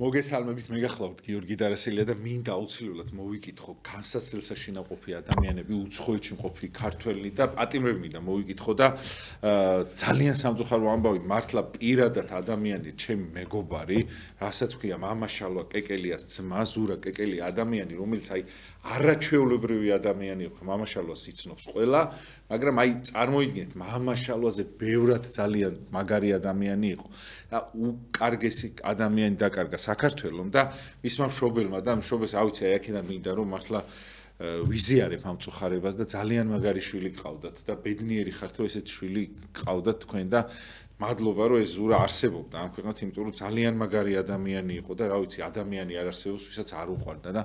მოგესალმებით, მეგახლავთ გიორგი დარასელია და მინდა აუცილებლად მოვიკითხო განსაცდელსა შინაყოფი ადამიანები, უცხოეთში მყოფი ქართველი და პატიმრები მინდა მოვიკითხო და ძალიან სამწუხარო ამბავი, მართლა პირადად ადამიანი, ჩემი მეგობარი, რასაც ქვია მამაშალვა კეკელიას ძმა, ზურა კეკელი ადამიანი, რომელიც აი არაჩვეულებრივი ადამიანი იყო, მამაშალვას იცნობს ყველა, მაგრამ აი წარმოიდგინეთ, მამაშალვაზე ბევრად ძალიან მაგარი ადამიანი იყო და უკარგესი ადამიანი დაკარგა საქართველოს და მისმა მშობელმა და მშობელს ავიცი აი აქედან მინდა რომ მართლა ვიზიარებ ამ წუხარებას და ძალიან მაგარი შვილი გყავდათ და ბედნიერი ხართ რომ ესეთი შვილი გყავდათ თქვენ და მადლობა რომ ეს ზურა არსებობდა ამ ქვეყნად, იმიტომ რომ ძალიან მაგარი ადამიანი იყო და რა ვიცი ადამიანი არ არსებობს ვისაც არ უყვარდა და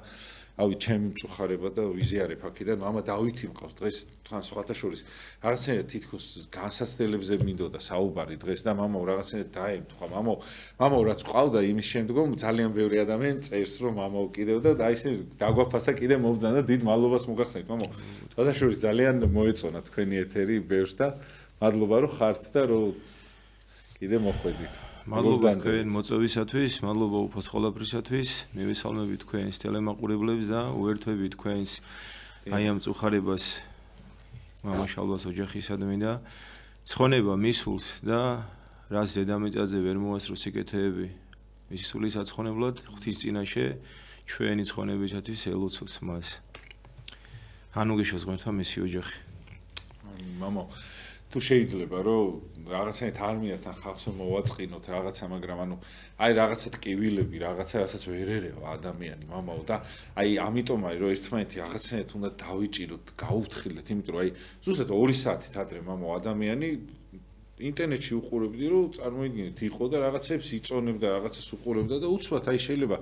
ავი ჩემი მწუხარება და ვიზიარებ აქედან მამა დავითი მყავს დღეს თან სხვათა შორის რაღაცნაირად თითქოს განსაცდელებზე მინდოდა საუბარი დღეს და მამაო რაღაცნაირად დაემთხვა მამაო რაც ყავდა იმის შემდგომ ძალიან ბევრი ადამიანი წერს რომ მამაო კიდევ და აი ესე დაგვაფასა კიდე მოვძანა და დიდ მადლობას მოგახსენებთ მამაო სხვათა შორის ძალიან მოეწონა თქვენი ეთერი ბევრს და მადლობა რომ ხართ და რომ კიდე მოხვედით მადლობა თქვენ მოწვევისათვის, მადლობა უფოს ყველაფრისათვის, მივესალმებით თქვენს ტელემაყურებლებს და უერთვებით თქვენს აი ამ წუხარებას მამაშალვას ოჯახისადმი და ცხონება მისულს და რას დედამიწაზე ვერ მოასწრო სიკეთეები მისი სული საცხონებლად ღვთის წინაშე ჩვენი ცხონებისათვის ელოცავს მას. ანუ გეშოს ღმერთმა მისი ოჯახი. მამო თუ შეიძლება რომ რაღაცნაირად არმიათან ხალხს მოვაწყინოთ რაღაცა, მაგრამ ანუ აი რაღაცა ტკივილები, რაღაცა რასაც ვერ ერევა ადამიანი, მამაო და აი ამიტომ არის რომ ერთმანეთი რაღაცნაირად უნდა დავიჭიროთ, გაუფრთხილდეთ, იმიტომ რომ აი ზუსტად 2 საათით ადრე მამაო ადამიანი ინტერნეტში უყურებდი რომ წარმოიდგინეთ იყო და რაღაცებს იწონებდა, რაღაცას უყურებდა და უცბად აი შეიძლება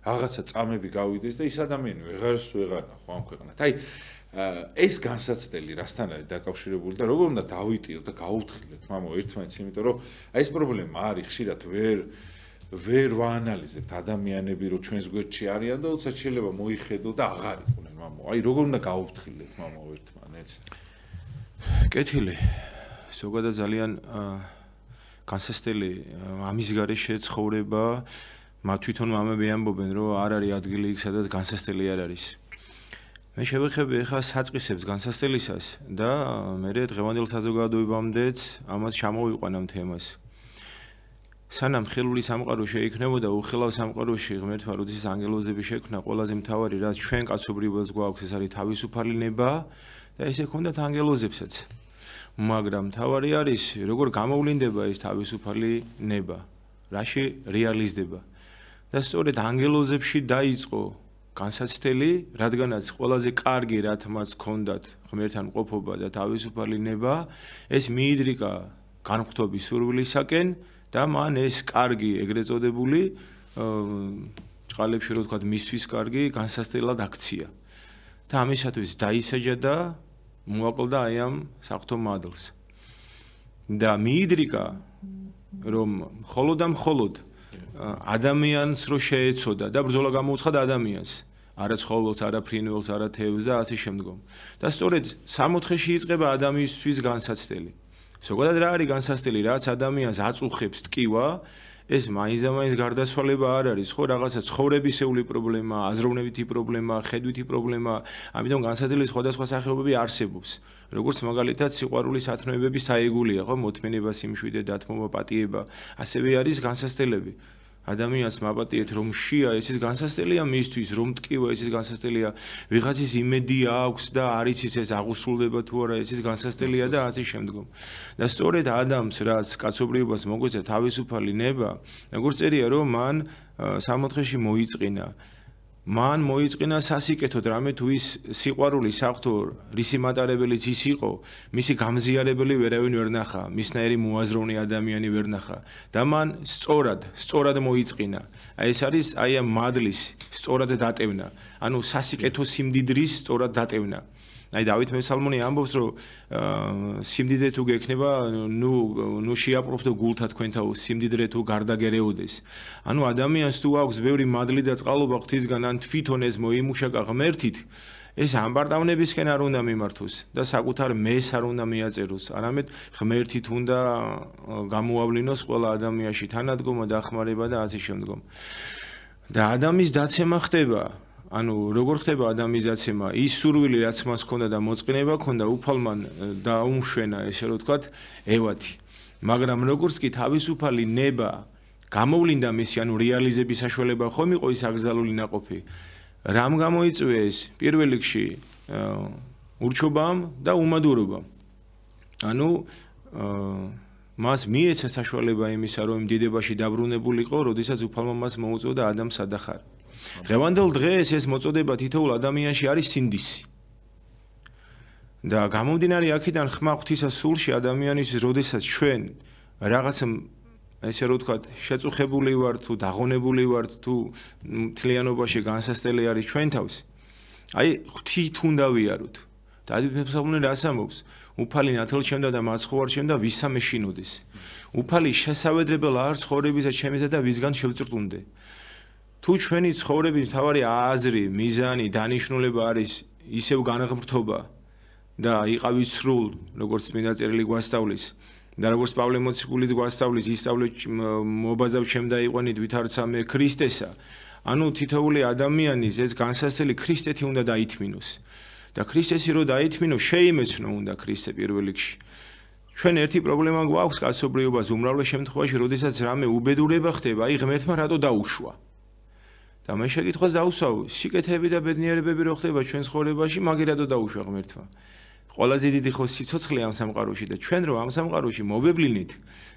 რაღაცა წამები გავიდეს და ის ადამიანი ვეღარ ნახო ამ ქვეყნად. აი ეს განსაცდელი რასთან არის დაკავშირებული და როგორ უნდა დავიტიოთ და გაუფრთხილდეთ მამაო ერთმანეთს, იმიტომ რომ აი ეს პრობლემა არის ხშირად ვერ ვაანალიზებთ ადამიანები რომ ჩვენს გვერდში არიან და უცბად შეიძლება მოიხედო და აღარ იყვნენ მამაო. აი როგორ უნდა გაუფრთხილდეთ მამაო ერთმანეთს? კეთილი. ზოგადად ძალიან განსაცდელი ამის გარეშე ცხოვრება, მათ თვითონ მამები ამბობენ რომ არ არის ადგილი იქ სადაც განსაცდელი არ არის. მე შევეხები ახლა საწყისებს განსაცდელისას და მე დღევანდელ საზოგადოებამდეც ამას ჩამოვიყვან ამ თემას. სანამ ხელული სამყარო შეიქმნებოდა უხილავ სამყაროში ღმერთმა როდესაც ანგელოზები შექმნა, ყველაზე მთავარი რაც ჩვენ კაცობრიობას გვაქვს ეს არის თავისუფალი ნება და ესე ჰქონდათ ანგელოზებსაც. მაგრამ მთავარი არის როგორ გამოვლინდება ეს თავისუფალი ნება, რაში რეალიზდება. და სწორედ ანგელოზებში დაიწყო განსაცდელი, რადგანაც ყველაზე კარგი რაც მას ჰქონდათ ღმერთთან მყოფობა და თავისუფალი ნება, ეს მიიდრიკა განმხტობის სურვილისაკენ და მან ეს კარგი ეგრეთ წოდებული ჭყალებში რო ვთქვათ მისთვის კარგი განსაცდელად აქცია. და ამისათვის დაისაჯა და მოაკლდა აი ამ საღვთო მადლს. და მიიდრიკა რომ მხოლოდ და მხოლოდ ადამიანს რო შეეცოდა და ბრძოლა გამოუცხადა ადამიანს, არა ცხოველს, არა ფრინველს, არა თევზს და ასე შემდგომ. და სწორედ 60-ში იწყება ადამიანისთვის განსაცდელი. ზოგადად რა არის განსაცდელი, რაც ადამიანს აწუხებს ტკივა, ეს მაინც გარდაცვალება არ არის, ხო, რაღაცა ცხოვრებისეული პრობლემა, აზროვნებითი პრობლემა, ხედვითი პრობლემა, ამიტომ განსაცდელის სხვადასხვა სახეობები არსებობს. როგორც მაგალითად სიყვარულის ათნოებების დაეგულია, ხო, მოთმენება, სიმშვიდე, დათმობა, პატიება, ასევე არის განსაცდელები. ადამიანს მაპატიეთ რომ შია, ეს ის განსაცდელია მისთვის, რომ ტკივა, ეს ის განსაცდელია, ვიღაცის იმედი აქვს და არ იცის ეს აღუსრულდება თუ არა, ეს ის განსაცდელია და ასე შემდგომ. და სწორედ ადამიანს, რაც კაცობრიობას მოგვეცა თავისუფალი ნება, როგორც წერია რომ მან 60-ში მოიწყინა მან მოიწინა სასიკეთოდ რამე თუ ის სიყვარული საფრთხო რისი მატარებელიც ის იყო მისი გამზიარებელი ვერავინ ვერ ნახა მისნაირი მოაზროვნე ადამიანი ვერ ნახა და მან სწორად მოიწინა აი ეს არის აი ამ მადლის სწორად დატევნა ანუ სასიკეთო სიმდიდრის სწორად დატევნა აი დავით მესალმონი ამბობს რომ სიმდიდრე თუ გექნება ნუ შეაპროფდო გულთა თქვენთა სიმდიდრე თუ გარდაგერეოდეს ანუ ადამიანს თუ აქვს ბევრი მადლი და წყალობა ღვთისგან ან თვითონ ეს მოიმუშაკა ღმერთით ეს ამბარდავნებისკენ არ უნდა მიმართოს და საკუთარ მეს არ უნდა მიაწეროს არამედ ღმერთით უნდა გამოავლინოს ყველა ადამიანში თანადგომა დახმარება და ასე შემდგომ და ადამიანის დაცემა ხდება ანუ როგორ ხდება ადამიანის დაცემა ის სურვილი რაც მას ჰქონდა და მოწყინება ჰქონდა უფალმან დაუმშვენა ესე რომ ვთქვათ ევათი მაგრამ როგორც კი თავისუფალი ნება გამოვლინდა მისი ანუ რეალიზების საშუალება ხომ იყო ის აკრძალული ნაყოფი რამ გამოიწვია ეს პირველ რიგში ურჩობამ და უმადურობამ ანუ მას მიეცა საშუალება იმისა რომ დიდებაში დაბრუნებულიყო როდესაც უფალმა მას მოუწოდა ადამიანს სადახარ დღევანდელ დღეს ეს მოწოდება თითოეულ ადამიანში არის სინდისი და გამომდინარე აქედან ხმა ღვთისას სულში ადამიანის როდესაც ჩვენ რაღაცა ესე რომ ვთქვათ შეწუხებული ვართ თუ დაღონებული ვართ თუ მთლიანობაში განსასწრელი არის ჩვენ თავს აი ღვთით უნდა ვიაროთ და ადმებსამონი რას ამბობს უფალი ნათელჩემდა და მაცხოვარჩემდა ვისა მეშინოდეს უფალი შესავედრებელ არ ცხოვრებისა ჩემისა და ვისგან შევწრწუნდე თუ ჩვენი ცხოვრების მთავარი აზრი, მიზანი, დანიშნულება არის ისევ განღმრთობა და იყავი სრულ, როგორც წმინდა წერილი გვასწავლის და როგორც პავლე მოციქულიც გვასწავლის, ისწავლე მობაზავ ჩემდა იყვანით ვითარცა მე ქრისტესა. ანუ თითოეული ადამიანის ეს განსასწრელი ქრისტეთი უნდა დაითმინოს. და ქრისტესი რო დაითმინოს, შეიმეცნო უნდა ქრისტე პირველ რიგში. ჩვენ ერთი პრობლემა გვაქვს კაცობრიობას უმრავლეს შემთხვევაში, როდესაც რამე უბედურება ხდება, აი ღმერთმა რატო დაუშვა. და მე შეკითხვას დავუსვავ, სიკეთეები და ბედნიერებები რო ხდება ჩვენ ცხოვრებაში, მაგე რატო დაუშვა ღმერთმა? ყველაზე დიდი ხო სიცოცხლე ამ სამყაროში და ჩვენ რო ამ სამყაროში მოვევლინით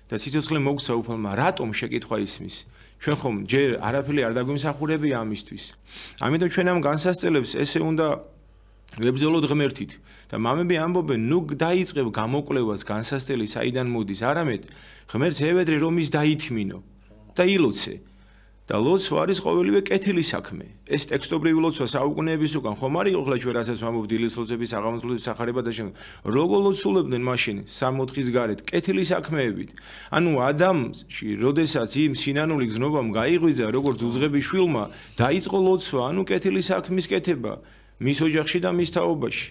და სიცოცხლე მოგსა უფალმა, რატომ შეკითხვა ისმის? ჩვენ ხომ ჯერ არაფერი არ დაგვიმსახურებია ამისთვის. ამიტომ ჩვენ ამ განსასწრელებს ესე უნდა ვებრძოლოთ ღმერთით და მამები ამბობენ, ნუ დაიწყებ გამოკვლევას განსასწრელი საიდან მოდის, არამედ ღმერთს ევედრე რომ ის დაითმინო და ილოცე. და ლოცვა არის ყოველივე კეთილი საქმე. ეს ტექსტობრივი ლოცვა საუკუნეების უკან ხომ არ იყო ხოლმე ჩვენ რასაც ვამბობთ დილის ლოცვების, საღამოს ლოცვების, სახარება და შემდგომ. როგორ ლოცულებდნენ მაშინ 60 გარეთ კეთილი საქმეებით. ანუ ადამიანში, როდესაც იმ სინანული გზნობამ გაიღვიძა, როგორც უძღების შვილმა, დაიწყო ლოცვა, ანუ კეთილი საქმის კეთება მის ოჯახში და მის თაობაში.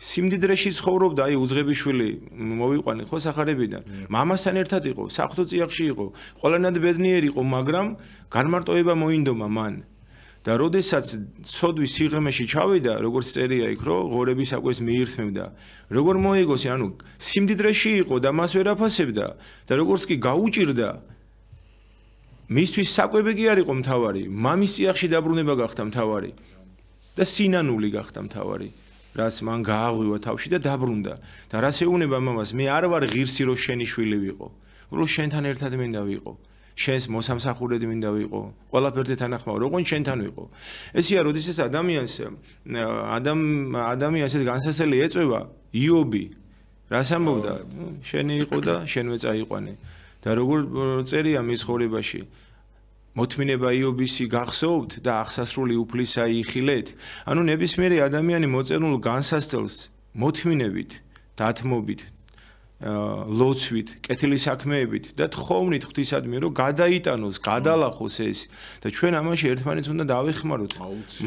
სიმდიდრეში ცხოვრობდა აი უძღებიშვილი მოვიყვანე ხო სახარებიდან მამასთან ერთად იყო საფრთხო წიაღში იყო ყველანად ბედნიერი იყო მაგრამ განმარტოება მოინდომა მან და როდესაც ცოდვის სიღრმეში ჩავიდა როგორც წერია იქ რომ ღორების საკვეს მიირთმევდა როგორ მოიგოს ანუ სიმდიდრეში იყო და მას ვერ აფასებდა და როგორც კი გაუჭირდა მისთვის საკვები კი არ იყო მთავარი მამის წიაღში დაბრუნება გახდა მთავარი და სინანული გახდა მთავარი რაც მან გააღვივა თავში და დაბრუნდა და რას ეუბნება მამას მე არ ვარ ღირსი რომ შენი შვილი ვიყო რომ შენთან ერთად მინდა ვიყო შენს მოსამსახურედ მინდა ვიყო ყველაფერზე თანახმაო როგორ შენთან ვიყო ესია როდესაც ადამიანს ეს განსასწრელი ეწევა იობი რას ამბობდა შენი იყო და შენვე წაიყვანე და როგორ წერია მის ცხოვრებაში მოთმინება იობისი გახსოვთ და აღსასრული უფლისა იხილეთ. ანუ ნებისმიერი ადამიანი მოწერნულ განსასწრელს მოთმინებით, დათმობით, ლოცვით, კეთილი საქმეებით და თხოვნით ღვთისადმი რომ გადაიტანოს, გადალახოს ეს და ჩვენ ამაში ერთმანეთს უნდა დავეხმაროთ.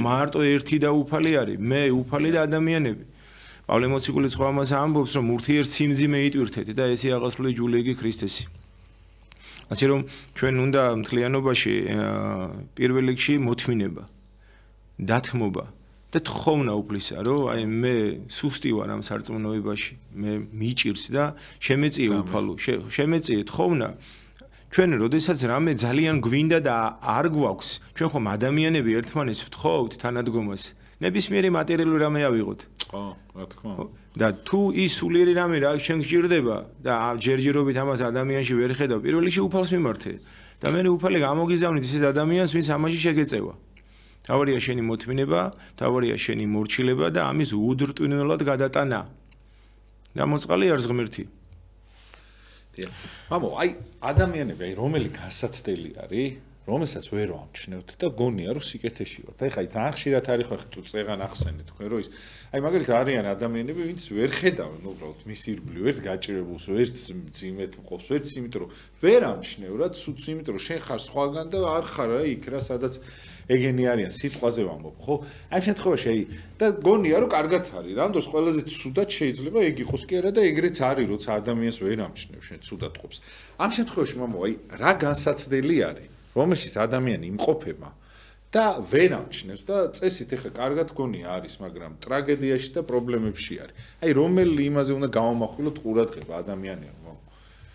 მარტო ერთი და უფალი არის, მე უფალი და ადამიანები. პავლე მოციქული სხვა ამას ამბობს რომ ურთიერთ სიმძიმე იტვირთეთ და ესე აღასრულე ჯულეგი ქრისტესი. ასე რომ ჩვენ უნდა მთლიანობაში პირველ რიგში მოთმინება, დათმობა და თხოვნა უფლისა, რომ აი მე სუსტი ვარ ამ სარწმუნოებაში, მე მიჭირს და შემეწიე უფალო, შემეწიე თხოვნა. ჩვენ როდესაც რამე ძალიან გვინდა და არ გვაქვს, ჩვენ ხომ ადამიანები ერთმანეთს ვთხოვთ თანადგომას. ნებისმიერი მატერიალური რამე ავიღოთ. ხო, რა თქმა უნდა. და თუ ის სულიერი რამე რა შენ გჭირდება და ჯერჯერობით ამას ადამიანში ვერ ხედავ პირველ რიგში უფალს მიმართე და მე უფალი გამოგიზავნით ისეთ ადამიანს ვინც ამაში შეგეწევა თავარია შენი მოთმინება, თავარია შენი მორჩილება და ამის უდრტვინველად გადატანა. და მოწყალი არის ღმერთი. მამო, აი ადამიანები, აი რომელი განსაცდელი არის, რომელსაც ვერ ვამჩნევთ და გონია რომ სიკეთეში ვართ. აი ხაი ძალიან ხშირად არის ხო თუ წეღან ახსენეთ თქვენ რომ ის აი მაგალითად არიან ადამიანები, ვინც ვერ ხედავენ უბრალოდ მის ირგვლივ, ვერც გაჭირებულს, ვერც ძიმეთ მყოფს, ვერც იმიტომ რომ ვერ ამჩნევ რა, სულ იმიტომ რომ შენ ხარ სხვაგან და არ ხარ რა იქ რა, სადაც ეგენი არიან სიტყვაზე ვამბობ, ხო? აი ამ შემთხვევაში აი და გონია რომ კარგად არის. რამდროს ყველაზე ცუდად შეიძლება ეგ იყოს კი არა და ეგრეც არის, როცა ადამიანს ვერ ამჩნევ შენ ცუდად ყოფს. ამ შემთხვევაში მამო, აი რა განსაცდელი არის, რომელშიც ადამიანი იმყოფება და ვერ ამჩნევს და წესით ეხა კარგად გონია არის, მაგრამ ტრაგედიაში და პრობლემებში არის. აი რომელი იმაზე უნდა გავამახვილოთ ყურადღება ადამიანებმა.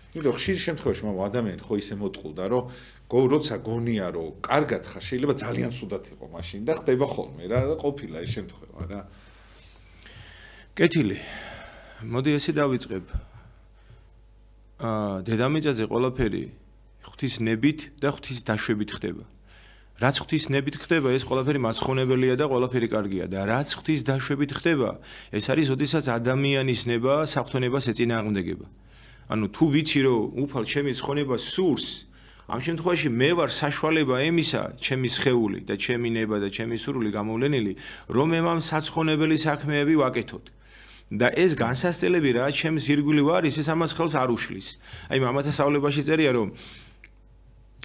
იმიტომ ხშირ შემთხვევაში მამო ადამიანი ხო ისე მოტყუდა რომ როცა გონია რომ კარგად ხარ შეიძლება ძალიან ცუდად იყო მაშინ და ხდება ხოლმე რა და ყოფილა ეს შემთხვევა რა. კეთილი. მოდი ესე დავიწყებ. დედამიწაზე ყველაფერი ღვთისნებით და ღვთისდაშვებით ხდება. რაც ღვთისნებით ხდება, ეს ყველაფერი მაცხოვნებელია და ყველაფერი კარგია და რაც ღვთისდაშვებით ხდება, ეს არის ოდესაც ადამიანის ნება საფრთხონებას ეწინააღმდეგება. ანუ თუ ვიცი რომ უფალ ჩემი ცხონება სურს, ამ შემთხვევაში მე ვარ საშუალება ემისა, ჩემი სხეული და ჩემი ნება და ჩემი სურვილი გამოვლენილი, რომ ამ საცხონებელი საქმეები ვაკეთოთ. და ეს განსასწრებელი რა ჩემს ირგვლივ არის, ეს ამას ხელს არ უშლის. აი მამათა სწავლებაში წერია რომ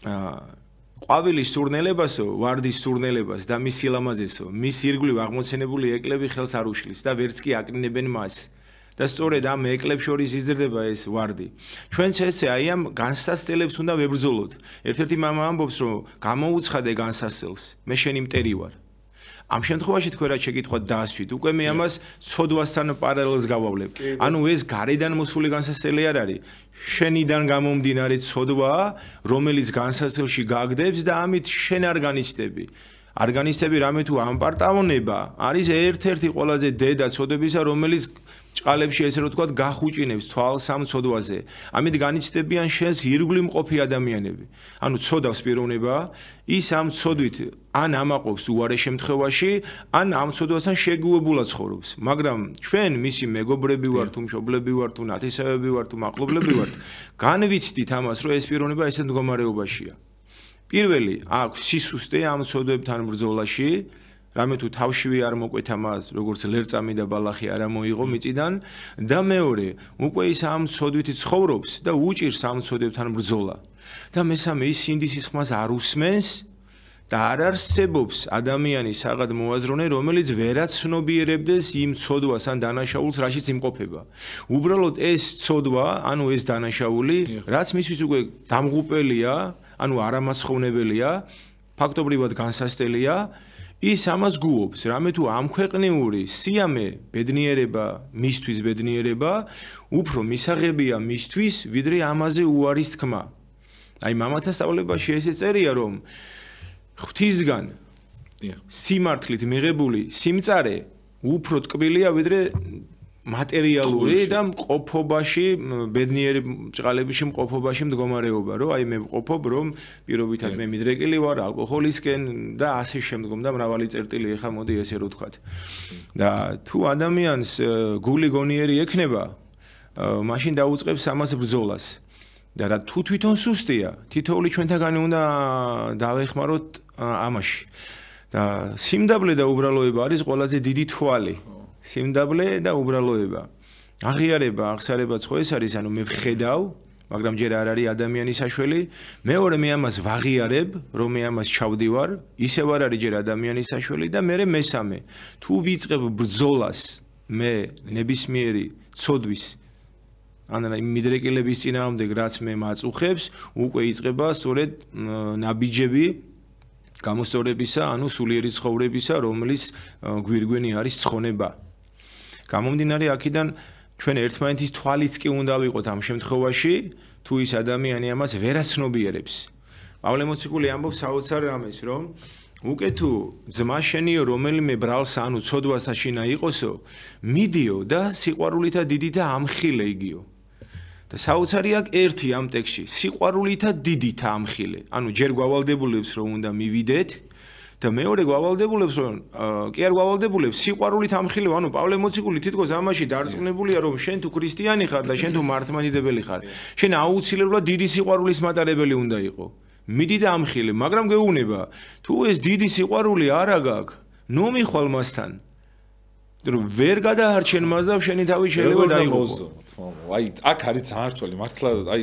ყვავილის სურნელებასო, ვარდის სურნელებას და მის სილამაზესო, მის ირგვლივ აღმოცენებული ეკლები ხელს არ უშლის და ვერც კი აკნინებენ მას. და სწორედ ამ ეკლებს შორის იზრდება ეს ვარდი. ჩვენც ესე აი ამ განსასწრებებს უნდა ვებრძოლოთ. ერთ-ერთი მამა ამბობს რომ გამოუცხადე განსასწრებს, მე შენი მტერი ვარ. ამ შემთხვევაში თქვენ რა შეკითხვა დაასვით, უკვე მე ამას ცოდვასთან პარალელს გავავლებ. ანუ ეს გარედან მოსული განსასწრელი არ არის. შენიდან გამომდინარე ცოდვა, რომელიც განსასწრელში გაგდებს და ამით შენ არ განიცდები. არგანისტები რამე თუ ამპარტავნება არის ერთ-ერთი ყველაზე დედა ცოდებისა, რომელიც ჭყალებში ესე რომ თქვა გახუჭინებს თვალს ამ ცოდვაზე. ამით განიცდებიან შენს ირგვლივ მყოფი ადამიანები. ანუ ცოდავს პიროვნება, ის ამ ცოდვით ან ამაყობს უარე შემთხვევაში, ან ამ ცოდვასთან შეგუებულად ცხოვრობს. მაგრამ ჩვენ მისი მეგობრები ვართ, თუ მშობლები ვართ, თუ ნათესავები ვართ, თუ მაყლობლები ვართ, განვიცდით ამას, რომ ეს პიროვნება ესეთ მდგომარეობაშია. პირველი აქვს სისუსტე ამ ცოდვებთან ბრძოლაში, რამე თუ თავშივე არ მოკვეთა მას, როგორც ლერწამი და ბალახი არ მოიღო მიწიდან და მეორე, უკვე ის ამ ცოდვით ცხოვრობს და უჭირს ამ ცოდვებთან ბრძოლა. და მესამე, ის სინდისის ხმას არ უსმენს და არ არსებობს ადამიანის საღად მოაზროვნე, რომელიც ვერაც ცნობიერებდეს იმ ცოდვას ან დანაშაულს, რაშიც იმყოფება. უბრალოდ ეს ცოდვა, ანუ ეს დანაშაული, რაც მისთვის უკვე დამღუპელია, ანუ არამასხოვნებელია, ფაქტობრივად განსასწრელია, ის ამას გუობს, რამე თუ ამ ქვეყნიური სიამე, ბედნიერება, მისთვის ბედნიერება, უფრო მისაღებია მისთვის, ვიდრე ამაზე უარის თქმა. აი მამათა სწავლებაში ესე წერია, რომ ღვთისგან სიმართლით მიღებული სიმწარე უფრო ტკბილია, ვიდრე მატერიალური და მყოფობაში, ბედნიერი ჭყალებიში მყოფობაში მდგომარეობა, რომ აი მე მყოფობ, რომ პირობითად მე მიდრეკილი ვარ, ალკოჰოლისკენ და ასე შემდგომ და მრავალი წერტილი ეხა მოდი ესე რო ვთქვათ. და თუ ადამიანს გული გონიერი ექნება, მაშინ დაუწყებს ამას ბრძოლას. და რა თუ თვითონ სუსტია, თითოეული ჩვენთაგანი უნდა დავეხმაროთ ამაში. და სიმდაბლე და უბრალოება არის ყველაზე დიდი თვალი. სიმდაბლე და უბრალოება. აღიარება, აღსარებაც ხო ეს არის, ანუ მე ვხედავ, მაგრამ ჯერ არ არის ადამიანის საშველი. მეორე მე ამას ვაღიარებ, რომ მე ამას ჩავდივარ, ისევ არ არის ჯერ ადამიანის საშველი და მე მესამე, თუ ვიწყებ ბრძოლას მე ნებისმიერი ცოდვის ან მიდრეკილების წინააღმდეგ, რაც მე მაწუხებს, უკვე იწყება სწორედ ნაბიჯები გამოსწორებისა, ანუ სულიერი ცხოვრებისა, რომლის გვირგვინი არის ცხონება. გამომდინარე აქედან ჩვენ ერთმანეთის თვალიც კი უნდა ვიყოთ ამ შემთხვევაში, თუ ის ადამიანი ამას ვერაცნობიერებს. პავლე მოციქული ამბობს საოცარ რამეს, რომ უკვე თუ ძმა შენიო რომელიმე ბრალს ანუ ცოდვას აშინა იყოსო, მიდიო და სიყვარულითა დიდი და ამხილე იგიო. და საოცარი აქ ერთი ამ ტექსტში, სიყვარულითა დიდითა ამხილე. ანუ ჯერ გვავალდებულებს რომ უნდა მივიდეთ და მეორე გავალდებულებს რომ კი არ გავალდებულებს სიყვარულით ამხილებ, ანუ პავლე მოციქული თითქოს ამაში დარწმუნებულია რომ შენ თუ ქრისტიანი ხარ და შენ თუ მართლმადიდებელი ხარ, შენ აუცილებლად დიდი სიყვარულის მატარებელი უნდა იყო. მიდი და ამხილე, მაგრამ გეუბნება, თუ ეს დიდი სიყვარული არა გაქვს, ნომიხვალ მასთან. რომ ვერ გადაარჩენ მას და შენი თავი შეიძლება დაიღო. აი, აქ არის ძალიან რთული, მართლა, აი,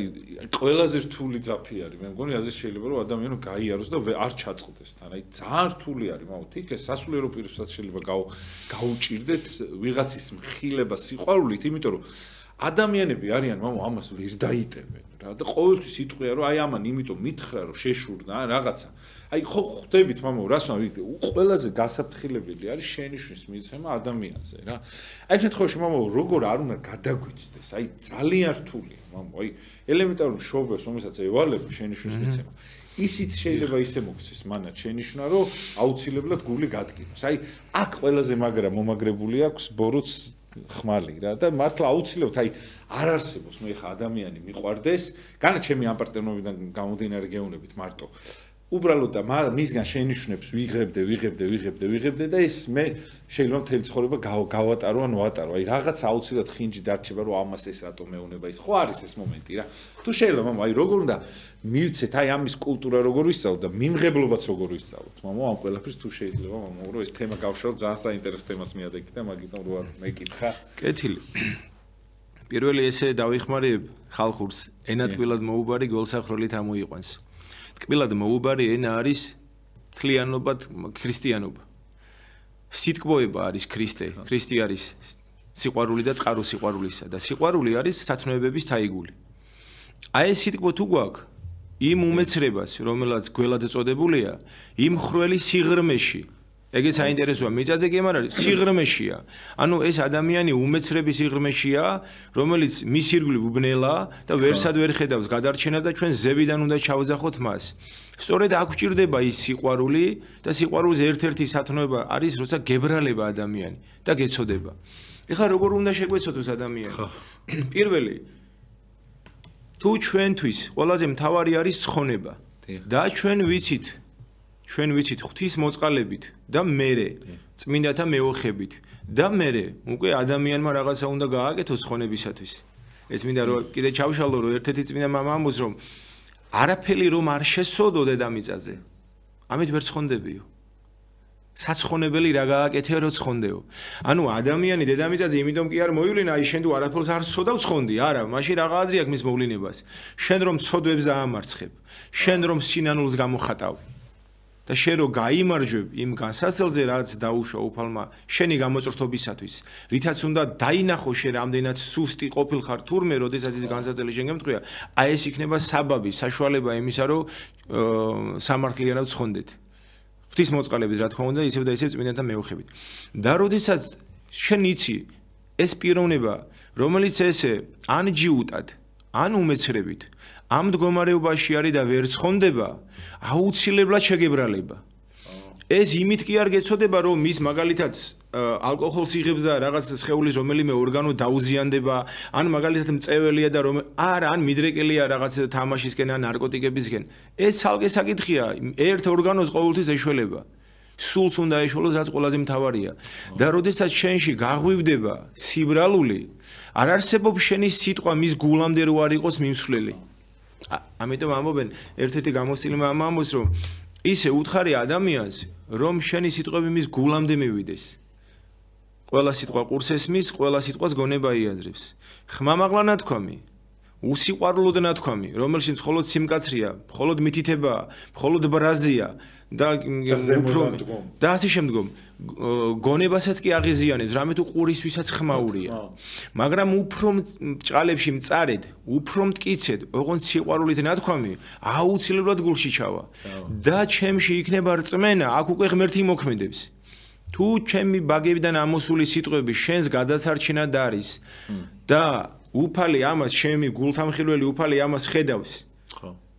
ყველაზე რთული ძაფი არის. მე მგონი ასე შეიძლება რომ ადამიანო გაიაროს და არ ჩაწყდეს თან. აი, ძალიან რთული არის, მაგრამ თიქე სასულიერო პირებსაც შეიძლება გაუჭირდეთ ვიღაცის მხილება სიყვარულით, იმიტომ რომ ადამიანები არიან, ამას ვერ დაიტევენ რა და ყოველთვის იტყვია რომ აი ამან იმიტომ მითხრა რომ შეშურდა რაღაცა. აი ხო ხვდებით რას ყველაზე გასაფრთხილებელი არის შენიშვნის მიცემა ადამიანზე რა. აი ამ შემთხვევაში როგორ არ უნდა გადაგვიცდეს. აი ძალიან რთულია აი ელემენტარული მშობელს რომელსაც ევალება შენიშვნის მიცემა. ისიც შეიძლება ისე მოქცეს მანაც შენიშვნა რომ აუცილებლად გული გადგინოს. აი აქ ყველაზე მომაგრებული აქვს ბოროტს ხმალი რა და მართლა აუცილებლად აი არ არსებობს მე ხა ადამიანი მიყვარდეს განა ჩემი ამ პარტნიორობიდან გამომდინარე გეუნებით მარტო უბრალოდ და მისგან შენიშვნებს ვიღებდე და ეს მე შეიძლება მთელი ცხოვრება გავატარო ან ვატარო აი რაღაც აუცილებლად ხინჯი დარჩება რომ ამას ეს რატომ მეუნება ის ხო არის ეს მომენტი რა თუ შეიძლება აი როგორ უნდა მივცეთ აი ამის კულტურა როგორ ვისწავლოთ და მიმღებლობაც როგორ ვისწავლოთ ამ ყველაფერს თუ შეიძლება რომ ეს თემა გავშალოთ ძალიან საინტერესო თემას მიადექი და მაგიტომ რო მეკითხა კეთილი პირველი ესე დავიხმარებ ხალხურს ენატკბილად მოუბარი გველსახროლით ამოიყვანს ტკბილად მოუბარი ენა არის თლიანობად ქრისტიანობა სიტყვოება არის ქრისტე არის სიყვარული და წყარო სიყვარულისა და სიყვარული არის სათნოებების თაიგული აი ეს სიტყვა თუ გვაქვს იმ უმეცრებას რომელსაც გველად წოდებულია იმ ხრველი სიღრმეში ეგეც საინტერესოა მიწაზე კი არ არის სიღრმეშია ანუ ეს ადამიანი უმეცრების სიღრმეშია რომელიც მის ირგვლივ უბნელა და ვერსად ვერ ხედავს გადარჩენას და ჩვენ ზევიდან უნდა ჩავზახოთ მას სწორედ აქ გვჭირდება ის სიყვარული და სიყვარულის ერთ-ერთი სათნოება არის როცა გებრალება ადამიანი და გეცოდება ეხლა როგორ უნდა შეგვეცოდოს ადამიანი პირველი თუ ჩვენთვის ყველაზე მთავარი არის ცხონება და ჩვენ ვიცით ღვთის მოწყალებით და მერე წმინდათა მეოხებით და მერე უკვე ადამიანმა რაღაცა უნდა გააკეთოს ცხონებისათვის ეს მინდა რომ კიდე ჩავშალო რომ ერთ-ერთი წმინდა მამა ამბობს რომ არაფერი რომ არ შესოდო დედამიწაზე ამით ვერ ცხონდებიო საცხონებელი რა გააკეთეო რომ ცხონდეო ანუ ადამიანი დედამიწაზე იმიტომ კი არ მოივლინა აი შენ თუ არაფერს არ სოდავ ცხონდი არა მაშინ რა აზრი აქვს მის მოვლინებას შენ რომ ცოდვებს დაამარცხებ შენ რომ სინანულს გამოხატავ და შენ რო გაიმარჯვებ იმ განსაცდელზე რაც დაუშვა უფალმა შენი გამოწრთობისათვის რითაც უნდა დაინახო შენ რამდენად სუსტი ყოფილხარ თურმე როდესაც ის განსაცდელი შენ გემთხვია აი ეს იქნება საბაბი საშუალება იმისა რომ სამართლიანად ცხონდეთ ღვთის მოწყალებით რა თქმა უნდა ისევ და ისევ წმინდანთა მეოხებით და როდესაც შენ იცი ეს პიროვნება რომელიც ესე ან ჯიუტად ან უმეცრებით ამ მდგომარეობაში არის და ვერ ცხონდება აუცილებლად შეგებრალება ეს იმით კი არ გეცოდება რომ მის მაგალითად ალკოჰოლს იღებს და რაღაც სხეულის რომელიმე ორგანო დაუზიანდება ან მაგალითად მწეველია და რომ არა ან მიდრეკელია რაღაც თამაშისკენ ან ნარკოტიკებისკენ ეს ცალკე საკითხია ერთ ორგანოს ყოველთვის ეშველება სულს უნდა ეშველოს რაც ყველაზე მთავარია და როდესაც შენში გაღვივდება სიბრალული არ არსებობს შენი სიტყვა მის გულამდე რო არ იყოს მიმსვლელი ამიტომ ამბობენ ერთ-ერთი გამოცდილი მამა ამბობს რომ ისე უთხარი ადამიანს რომ შენი სიტყვები მის გულამდე მივიდეს ყველა სიტყვა ყურს ესმის ყველა სიტყვას გონება იაზრებს ხმამაღლა ნათქვამი უსიყვარულოდ ნათქვამი რომელშიც მხოლოდ სიმკაცრეა მხოლოდ მითითებაა მხოლოდ ბრაზია და უფრო და ასე შემდგომ გონებასაც კი აღიზიანებს რამე თუ ყურისვისაც ხმაურია მაგრამ უფრო ჭყალებში მწარედ უფრო მტკიცედ ოღონდ სიყვარულით ნათქვამი აუცილებლად გულში ჩავა და ჩემში იქნება რწმენა აქ უკვე ღმერთი მოქმედებს თუ ჩემი ბაგებიდან ამოსული სიტყვები შენს გადასარჩენად არის და უფალი ამას ჩემი გულთამხილველი უფალი ამას ხედავს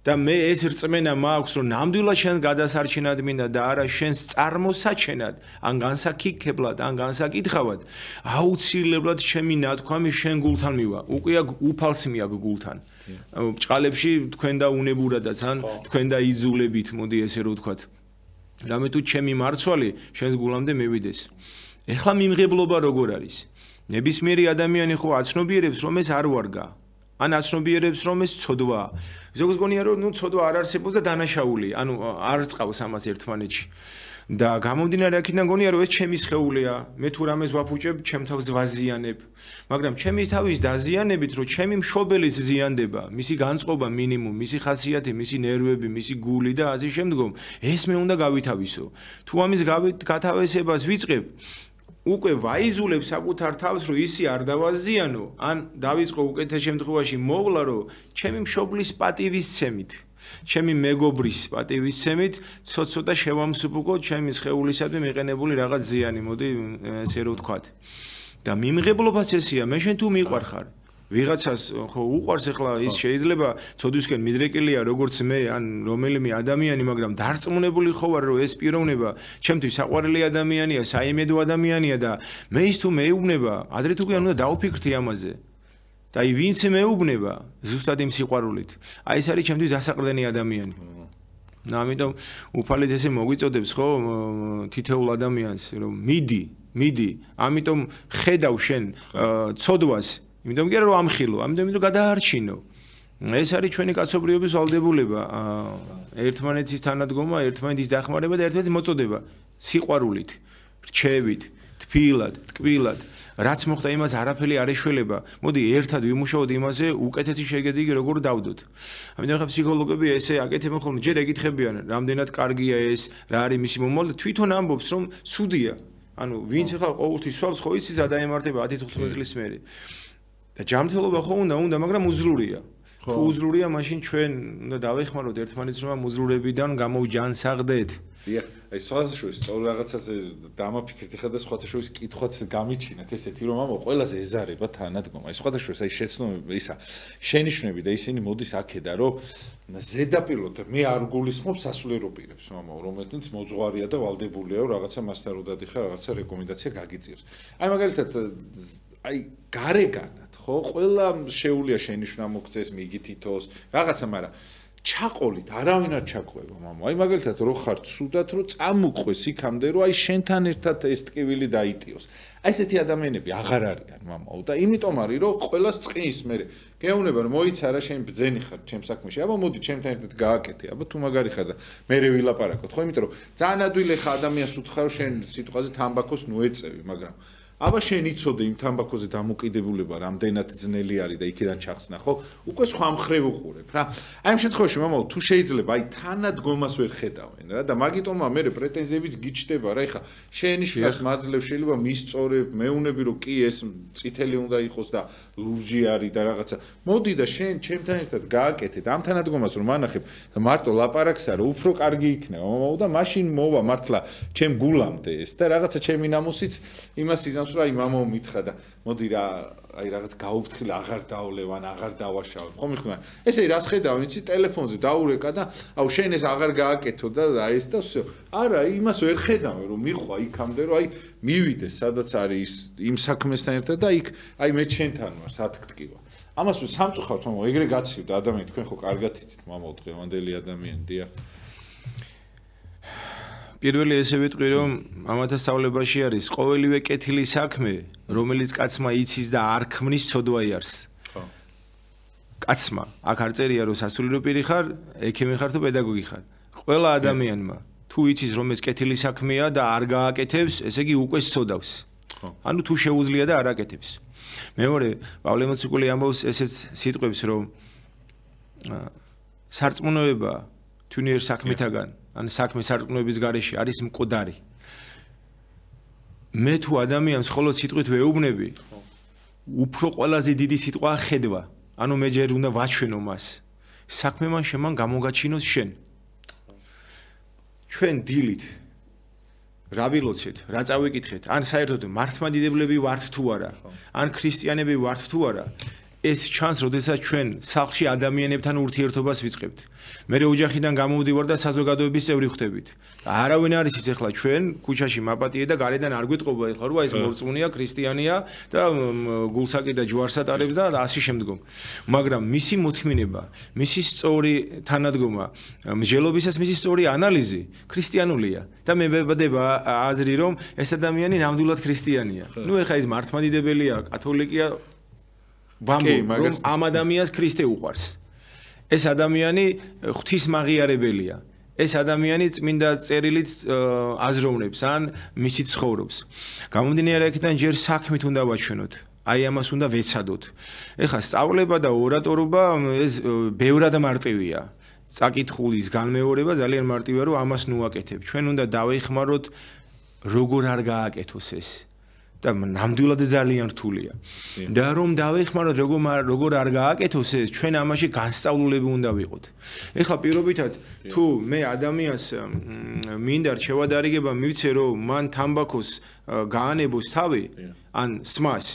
და მე ეს რწმენა მაქვს რომ ნამდვილად შენ გადასარჩენად მინდა და არა შენს წარმოსაჩენად ან განსაკითხებლად ან განსაკითხავად აუცილებლად ჩემი ნათქვამი შენ გულთან მივა უკვე უფალს მიაგ გულთან ჭყალებში თქვენ და უნებურადაც ან თქვენ და იძულებით მოდი ესე რომ ვთქვათ რამე თუ ჩემი მარცვალი შენს გულამდე მევიდეს. ეხლა მიმღებლობა როგორ არის? ნებისმიერი ადამიანი ხო აცნობიერებს რომ ეს არ ვარგა. ან აცნობიერებს რომ ეს ცოდვა. ზოგს გონია რომ ცოდვა არ არსებობს და დანაშაული, ანუ არ წავს ამას ერთმანეთში. და გამომდინარე აქედან გონია რომ ეს ჩემი სხეულია, მე თუ რამეს ვაფუჭებ, ჩემ თავს ვაზიანებ. მაგრამ ჩემი თავის დაზიანებით რომ ჩემი მშობელიც ზიანდება, მისი განწყობა მინიმუმ, მისი ხასიათი, მისი ნერვები, მისი გული და ასე შემდგომ, ეს მე უნდა გავითავისო. თუ ამის გათავისებას ვიწყებ, უკვე ვაიზულებ საკუთარ თავს რომ ისი არ დავაზიანო, ან დავიწყო უკეთეს შემთხვევაში მოვლა რომ ჩემი მშობლის პატივისცემით, ჩემი მეგობრის პატივისცემით ცოტა შევამსუბუქო ჩემი სხეულისადმი მიყენებული რაღაც ზიანი, მოდი ესე რომ ვთქვათ. და მიმღებლობაც ესეა, მე შენ თუ მიყვარხარ ვიღაცას ხო უყვარს ახლა ის შეიძლება ცოდვისკენ მიდრეკილია როგორც მე ან რომელიმე ადამიანი, მაგრამ დარწმუნებული ხო ვარ რომ ეს პიროვნება ჩემთვის საყვარელი ადამიანია, საიმედო ადამიანია და მე ის თუ მეუბნება, ადრე თუ კი არ უნდა დავფიქრთი ამაზე. და აი ვინც მეუბნება ზუსტად იმ სიყვარულით, აი ეს არის ჩემთვის დასაყრდენი ადამიანი. და ამიტომ უფალიც ესე მოგვიწოდებს ხო თითოეულ ადამიანს რომ მიდი, ამიტომ ხედავ შენ ცოდვას, იმიტომ კი არა რომ ამხილო, ამიტომ გადაარჩინო. ეს არის ჩვენი კაცობრიობის ვალდებულება, ერთმანეთის თანადგომა, ერთმანეთის დახმარება და ერთმანეთის მოწოდება სიყვარულით, რჩევით, თბილად, ტკბილად. რაც მოხდა იმას არაფერი არ ეშველება. მოდი ერთად ვიმუშაოთ იმაზე, უკეთესი შედეგი როგორ დავდოთ. ამიტომ ხა ფსიქოლოგები ესე აკეთებენ ხოლმე, ჯერ ეკითხებიან, რამდენად კარგია ეს, რა არის მისი მომავალი, თვითონ ამბობს, რომ სუდია. ანუ ვინც ახლა ყოველთვის სვავს, ხო იცის რა დაემართება 10-15 წლის მერე. და ჯანმრთელობა ხო უნდა, მაგრამ უზრულია. თუ უზრულია, მაშინ ჩვენ უნდა დავეხმაროთ ერთმანეთს, რომ ამ უზრულებიდან გამოვჯანსაღდეთ. დიახ, აი სხვათაშორის სწორ რაღაცაზე დამაფიქრეთ ხა და სხვათაშორის კითხვაც გამიჩინეთ ესეთი რომ ამო ყველაზე ეზარება თანადგომა. აი სხვათაშორის აი შეცდომები ისა შენიშვნები და ისინი მოდის აქედან რომ ზედაპირულად მე არ გულისხმობ სასულიერო პირებს, მამაო, რომელთაც მოძღვარია და ვალდებულია რომ რაღაცა მასთან რო დადიხარ, რაღაცა რეკომენდაცია გაგიწევს. აი მაგალითად აი გარეგანად ხო ყველა შეუულია შენიშვნა მოგწეს, მიგითითოს, რაღაცა, მაგრამ ჩაყოლით არავინ არ ჩაყვება, მამა. აი მაგალითად რო ხარ ცუდად რო წამუყვეს იქამდე რომ აი შენთან ერთად ეს ტკივილი დაიტიოს. აი ესეთი ადამიანები აღარ არიან, მამაო, და იმიტომ არის რომ ყველას წყის მე გეუბნება რომ მოიცა რა შენ ბძენი ხარ ჩემ საქმეში. აბა მოდი ჩემთან ერთად გააკეთე. აბა თუ მაგარი ხარ და მე ვილაპარაკოთ, ხო, იმიტომ რომ ძალიან ადვილი ხა ადამიანს უთხრა რომ შენ სიტყვაზე თამბაქოს ნუ ეწევი, მაგრამ აბა შენ იცოდე იმ თამბაქოზე დამოკიდებულება რამდენად ძნელი არის და იქიდან ჩახსნა, ხო? უკვე სხვა მხრივ უყურებ რა. აი ამ შემთხვევაში მამაო, თუ შეიძლება აი თანადგომას ვერ ხედავენ რა და მაგიტომაა მე პრეტენზიებიც გიჩდება რა. ეხა შენი შვილს მაძლევ შეიძლება მისწორებ, მეუნები რომ კი ეს წითელი უნდა იყოს და ლურჯი არის და რაღაცა. მოდი და შენ ჩემთან ერთად გააკეთე და ამ თანადგომას რომ ანახებ და მარტო ლაპარაკს არა, უფრო კარგი იქნება მამაო და მაშინ მოვა მართლა ჩემ გულამდე ეს და რაღაცა ჩემი ნამუსიც იმას იზამს რა იმ მამაო მითხრა და მოდი რა აი რაღაც გაუფრთხილ აღარ დავლევ ან აღარ დავაშავებ ხო მიხმარ ესე რას ხედავ იცი ტელეფონზე დაურეკა და აუ შენ ეს აღარ გააკეთო და აი ეს და всё არა იმას ვერ ხედავ რომ მიხვა იქამდე რომ აი მივიდეს სადაც არის იმ საქმესთან ერთად და იქ აი მე ჩვენთან ვარ სათქმკივა ამას სამწუხაროდ მამაო ეგრე გაცივდა ადამიანი თქვენ ხო კარგად იცით მამაო დღევანდელი ადამიანი დიახ პირველი ესე ვიტყვი რომ ამათა სწავლებაში არის ყოველივე კეთილი საქმე რომელიც კაცმა იცის და არ ქმნის ცოდვა იარს ხო კაცმა აქ არ წერია რომ სასულიერო პირი ხარ ექიმი ხარ თუ პედაგოგი ხარ ყველა ადამიანმა თუ იცის რომ ეს კეთილი საქმეა და არ გააკეთებს ესე იგი უკვე სწოდავს ხო ანუ თუ შეუძლია და არ აკეთებს მეორე პავლე მოციქული ამბობს ესეც სიტყვებს რომ სარწმუნოება თუნიერ საქმეთაგან ან საქმის სარწმუნოების გარეშე არის მკვდარი. მე თუ ადამიანს ხოლოს სიტყვით ვეუბნები, უფრო ყველაზე დიდი სიტყვაა ხედვა. ანუ მე ჯერ უნდა ვაჩვენო მას. საქმე მან შემან გამოგაჩინოს შენ. ჩვენ დილით რა ვილოცეთ, რა წავიკითხეთ, ან საერთოდ მართლმადიდებლები ვართ თუ არა, ან ქრისტიანები ვართ თუ არა. ეს ჩანს, როდესაც ჩვენ სახლში ადამიანებთან ურთიერთობას ვიწყებთ. მე ოჯახიდან გამოვდივარ და საზოგადოების წევრი ხდებით. არავინ არის ის ახლა ჩვენ ქუჩაში მაპატიე და გარედან არ გვიტყობა ახლა რომ ეს მორწმუნეა, ქრისტიანია და გულსაკი და ჯვარს ატარებს და ასე შემდგომ. მაგრამ მისი მოთმინება, მისი სწორი თანადგომა, მსჯელობისას მისი სწორი ანალიზი ქრისტიანულია და მე ვებადება აზრი რომ ეს ადამიანი ნამდვილად ქრისტიანია. ნუ ეხლა ის მართლმადიდებელია, კათოლიკია ვამბობ რომ ამ ადამიანს ქრისტე უყვარს. ეს ადამიანი ღვთისმაღიარებელია. ეს ადამიანი წმინდა წერილით აზროვნებს ან მისი ცხოვრობს. გამომდინარე აქედან ჯერ საქმით უნდა ვაჩვენოთ. აი ამას უნდა ვეცადოთ. ეხლა სწავლება და ორატორობა ეს ბევრად მარტივია. წაკითხulis განმეორება ძალიან მარტივია რომ ამას ნუაკეთებ. ჩვენ უნდა დავეხმაროთ როგორ არ გააკეთოს ეს. და ნამდვილად ძალიან რთულია. და რომ დავეხმაროთ როგორ არ გააკეთოს ეს, ჩვენ ამაში განსწავლულები უნდა ვიყოთ. ეხლა პირობითად თუ მე ადამიანს მინდა შევადარიგება მივცე რომ მან თამბაქოს გაანებოს თავი ან სმას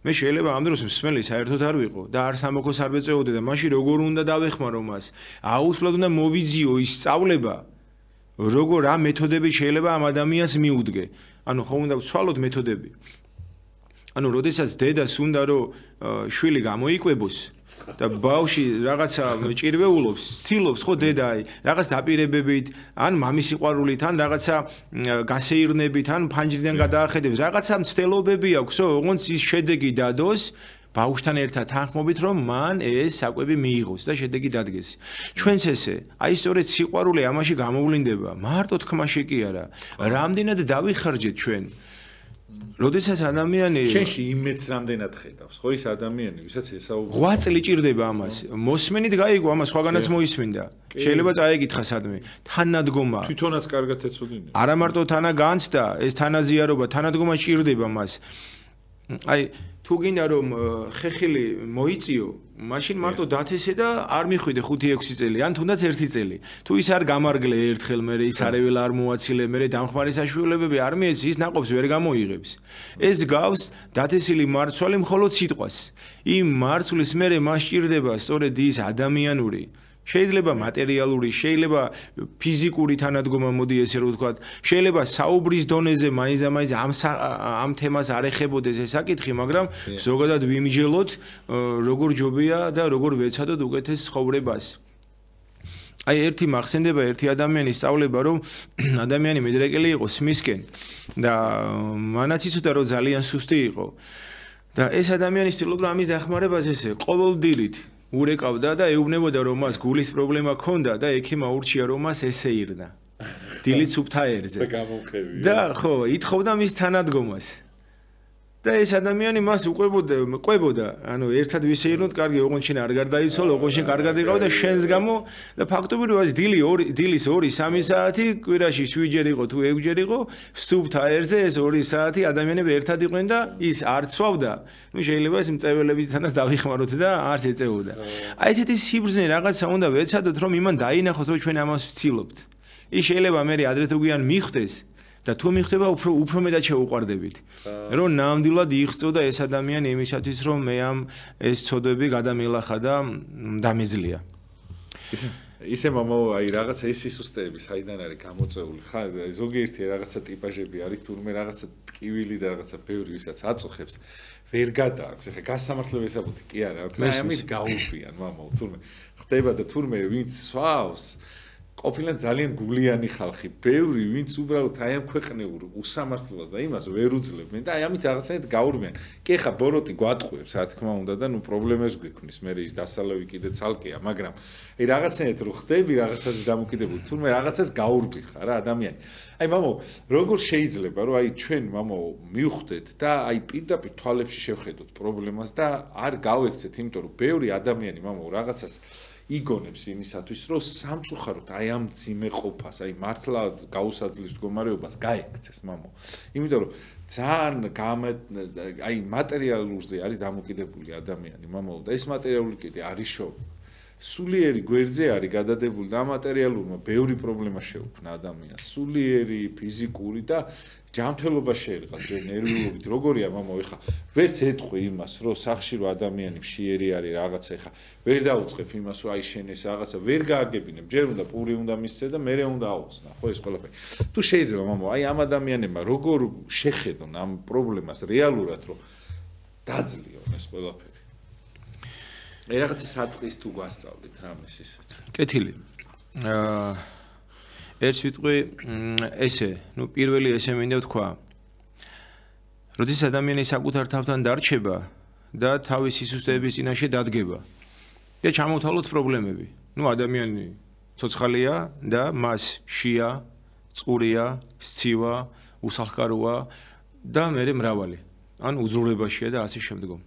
მე შეიძლება ამ დროს მსმელი საერთოდ არ ვიყო და არ თამბაქოს არ ვეწეოდე და მაშინ როგორ უნდა დავეხმარო მას? აუცილებლად უნდა მოვიძიო ის სწავლება როგორ ამ მეთოდები შეიძლება ამ ადამიანს მიუდგე. ანუ ხომ უნდა ვცვალოთ მეთოდები. ანუ როდესაც დედას უნდა რომ შვილი გამოიკვებოს და ბავში რაღაცა ჭირვეულობს, ცდილობს ხო დედა აი რაღაც დაპირებებით, ან მამის სიყვარულით, ან რაღაცა გასეირნებით, ან ფანჯრიდან გადაახედებს, რაღაცა მცდელობები აქვს, ოღონდ ის შედეგი დადოს ბავშვთან ერთად თანხმობით რომ მან ეს საკვები მიიღოს და შედეგი დადგეს. ჩვენც ესე, აი სწორედ სიყვარული ამაში გამოვლინდება, მარტო თქმაში კი არა. რამდენად დავიხარჯეთ ჩვენ? როდესაც ადამიანი შენში იმედს რამდენად ხედავს, ხო ის ადამიანი, ვისაც ესაუბრება. 8 წელი ჭირდება ამას. მოსმენით გაიგო ამას, სხვაგანაც მოისმინდა. შეიძლება წაეკითხა სადმე. თანადგომა. თვითონაც კარგად ეცოდინე. არა მარტო თანა განცდა, ეს თანაზიარობა, თანადგომა ჭირდება მას. აი თუ გინდა რომ ხეხილი მოიწიო, მაშინ მარტო დათესე და არ მიხვიდე 5-6 წელი, ან თუნდაც 1 წელი. თუ ის არ გამარგლე ერთხელ, მერე ის არაველ არ მოაცილე, მერე დამხმარე საშუალებები არ მიეცი, ის ნაყოფს ვერ გამოიღებს. ეს გავს დათესილი მარცვალი მხოლოდ სიტყვას. იმ მარცვლის მერე მას ჭირდება სწორედ ის ადამიანური შეიძლება მატერიალური, შეიძლება ფიზიკური თანადგომა, მოდი ესე რომ ვთქვათ, შეიძლება საუბრის დონეზე მაინც ამ თემას არ ეხებოდეს ეს საკითხი, მაგრამ ზოგადად ვიმიჯელოთ, როგორ ჯობია და როგორ ვეცადოთ უკეთეს ცხოვრებას. აი ერთი მახსენდება ერთი ადამიანის სწავლება, რომ ადამიანი მედრეკელი იყო სმისკენ და მანაც იცოდა რომ ძალიან სუსტი იყო. და ეს ადამიანი ცდილობდა ამის დახმარებას ესე ყოველდღიურად ურეკავდა და ეუბნებოდა რომ მას გულის პრობლემა ჰქონდა და ექიმმა ურჩია რომ მას ესეირნა დილით სუფთა ერზე და ხო ითხოვდა მის თანადგომას და ეს ადამიანი მას უყვებოდა ანუ ერთად ვისეირნოთ კარგი ოღონდ შენ არ გარდაიცვალ ოღონდ შენ კარგად იყავ და შენს გამო და ფაქტობრივად დილის 2-3 საათი კვირაში 7 ჯერ იყო თუ 6 ჯერ იყო სუფთა ერზე ეს 2 საათი ადამიანები ერთად იყვნენ და ის არ ცვავდა ნუ შეიძლება ეს მწეველებითანაც დავიხმაროთ და არც ეწეოდა აი ესეთი სიბრძნე რაღაცა უნდა ვეცადოთ რომ იმან დაინახოთ რომ ჩვენ ამას ვცდილობთ ის შეიძლება მე ადრე თუ გვიან მიხვდეს და თუ მიხვდება უფრო მეტად შეუყვარდებით რომ ნამდვილად იღწო და ეს ადამიანი იმისათვის რომ მე ამ ეს ცოდვები გადამილახა და დამეძლია ისე მამაო აი რაღაცა ეს სისუსტეები საიდან არის გამოწეული ხა ზოგიერთი რაღაცა ტიპაჟები არის თურმე რაღაცა ტკივილი და რაღაცა ბევრი ვისაც აწუხებს ვერ გადააქვს ეხა გასამართლე ვესაბუთი კი არა აქვს და ამით გაურბიან მამაო თურმე ხდება და თურმე ვინც სვავს ყოფილან ძალიან გულიანი ხალხი, ბევრი, ვინც უბრალოდ აი ამ ქვეყნეურ უსამართლობას და იმას ვერ უძლებენ და აი ამით რაღაცნაირად გაურბიან. კი ხა ბოროტი გვატყუებს, რა თქმა უნდა და ნუ პრობლემებს გვექნის, მე ის დასალევი კიდე ცალკეა, მაგრამ აი რაღაცნაირად რო ხდები, რაღაცაზე დამოკიდებული, თურმე რაღაცას გაურბი ხარ რა ადამიანი. აი მამო, როგორ შეიძლება რომ აი ჩვენ მამო მივხვდეთ და აი პირდაპირ თვალებში შევხედოთ პრობლემას და არ გავექცეთ, იმიტომ რომ ბევრი ადამიანი მამო რაღაცას იგონებს იმისათვის, რომ სამწუხაროდ აი ამ ძიმე ყოფას, აი მართლა გაუსაძლის მდგომარეობას გაექცეს, მამო. იმიტომ რომ ძალიან აი მატერიალურზე არის დამოკიდებული ადამიანი, მამო, და ეს მატერიალური კიდე არის შოუ. სულიერი გვერდზე არის გადადებული და მატერიალურმა ბევრი პრობლემა შეუქმნა ადამიანს. სულიერი, ფიზიკური და ჯანმრთელობა შეერყა ჯერ ნერვიულობით. როგორია მამო, ეხა ვერც ეთყვი იმას, რომ სახში რო ადამიანი მშიერი არის რაღაცა, ეხა ვერ დაუწყებ იმას, რომ აი შენ ეს რაღაცა ვერ გააგებინებ, ჯერ უნდა პური უნდა მისცე და მერე უნდა აუხსნა, ხო ეს ყველაფერი. თუ შეიძლება მამო, აი ამ ადამიანებმა როგორ შეხედონ ამ პრობლემას რეალურად, რომ დაძლიონ ეს ყველაფერი. აი რაღაცა საწყის თუ გვასწავლით რამეს ისეთ. კეთილი. ერთ ვიტყვი ესე, პირველი ესე მინდა ვთქვა. როდის ადამიანი საკუთარ თავთან დარჩება და თავის სისუსტეების წინაშე დადგება და ჩამოთვალოთ პრობლემები. ადამიანი ცოცხალია და მას შია, წყურია, სცივა, უსახკაროა და მერე მრავალი. უძრულებაშია და ასე შემდგომ.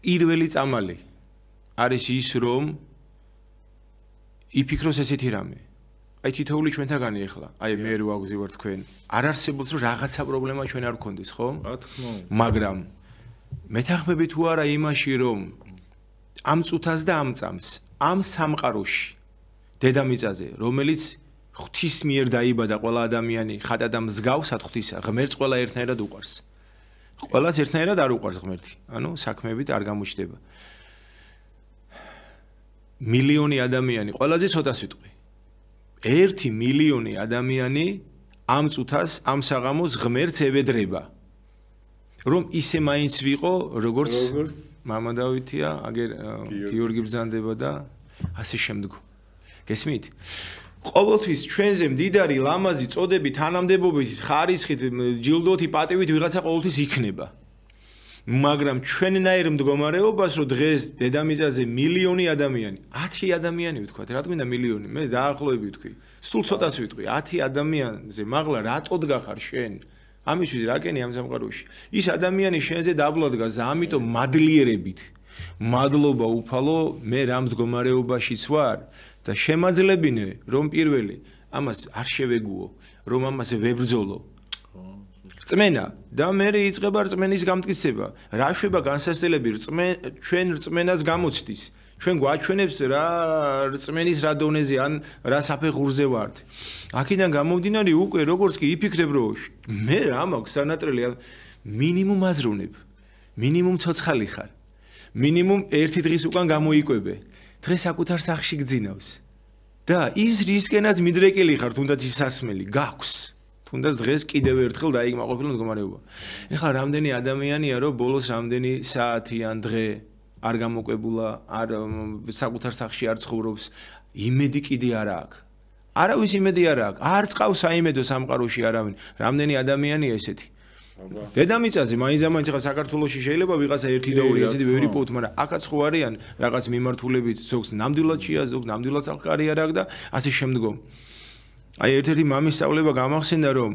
პირველი წამალი არის ის, რომ იფიქროს ესეთი რამე. აი თითოეული ჩვენთაგანი ახლა, აი მე რო აგზივარ თქვენ, არ არსებობს რომ რაღაცა პრობლემა ჩვენ არ გქონდეს, ხო? რა თქმა უნდა. მაგრამ მეთანხმები თუ არა იმაში, რომ ამ წუთას და ამ წამს, ამ სამყაროში დედამიწაზე, რომელიც ღვთის მიერ დაიბადა ყველა ადამიანი, ხატად და მსგავსად ღვთისა, ღმერთს ყველა ერთნაირად უყვარს. ყველას ერთნაირად არ უყვარს ღმერთი. საქმეებით არ გამოჩნდება. მილიონი ადამიანი, ყველაზე ცოტას ვიტყვი. 1 მილიონი ადამიანი ამ წუთას, ამ საღამოს ღმერთს ევედრება. რომ ისე მაინც ვიყო, როგორც მამა დავითია, აგერ გიორგი ბრძანდება და ასე შემდგომ. გესმით? ყოველთვის ჩვენზე მდიდარი ლამაზი წოდები, თანამდებობით, ხარისხით, ჯილდოთი, პატივით ვიღაცა ყოველთვის იქნება. მაგრამ ჩვენნაირ მდგომარეობას, რომ დღეს დედამიწაზე მილიონი ადამიანი, 10 ადამიანი ვთქვათ, რა თქმა უნდა მილიონი, მე დაახლოებით ვთქვი. სულ ცოტას ვიტყვი, 10 ადამიანზე, მაღლა რატო დგახარ შენ? ამისთვის რა კენი ამ სამყაროში? ის ადამიანი შენზე დაბლადგას, ამიტომ მადლიერებით. მადლობა უფალო, მე რა მდგომარეობაშიც ვარ და შემაძლებინე, რომ პირველი ამას არ შევეგუო, რომ ამას ვებრძოლო. რწმენა და მე იწყება რწმენის გამტკიცება. რა შვება განსასწრებელი ჩვენ რწმენას გამოცდის. ჩვენ გვაჩვენებს რა რწმენის რა დონეზე ან რა საფეხურზე ვართ. აქედან გამომდინარე უკვე როგორც კი იფიქრებ რომ მე რა მაქვს სანატრელი მინიმუმ აზროვნებ. მინიმუმ ცოცხალი ხარ. მინიმუმ ერთი დღის უკან გამოიკვებე. დღეს საკუთარ სახში გძინავს. და ის რისკენაც მიდრეკილი ხარ, თუნდაც ის სასმელი გაქვს. თუნდაც დღეს კიდევ ერთხელ დაიგმაყოფილო მდგომარეობა. ეხლა რამდენი ადამიანია, რომ ბოლოს რამდენი საათი ან დღე არ გამოკვებულა, არ საკუთარ სახში არ ცხოვრობს, იმედი კიდე არ აქვს. არავის იმედი არ აქვს. არ წავს საიმედო სამყაროში არავინ. რამდენი ადამიანია ესეთი? დედამიწაზე მაინც ახლა საქართველოში შეიძლება ვიღაცა 1-2 ესეთი ბევრი პოუთ, მაგრამ აქაც ხო არიან რაღაც მიმართულებით, ზოგს ნამდვილად შეა, ზოგს ნამდვილად სამყარი არ აქვს და ასე შემდგომ. აი ერთ-ერთი მამის სწავლება გამახსენდა რომ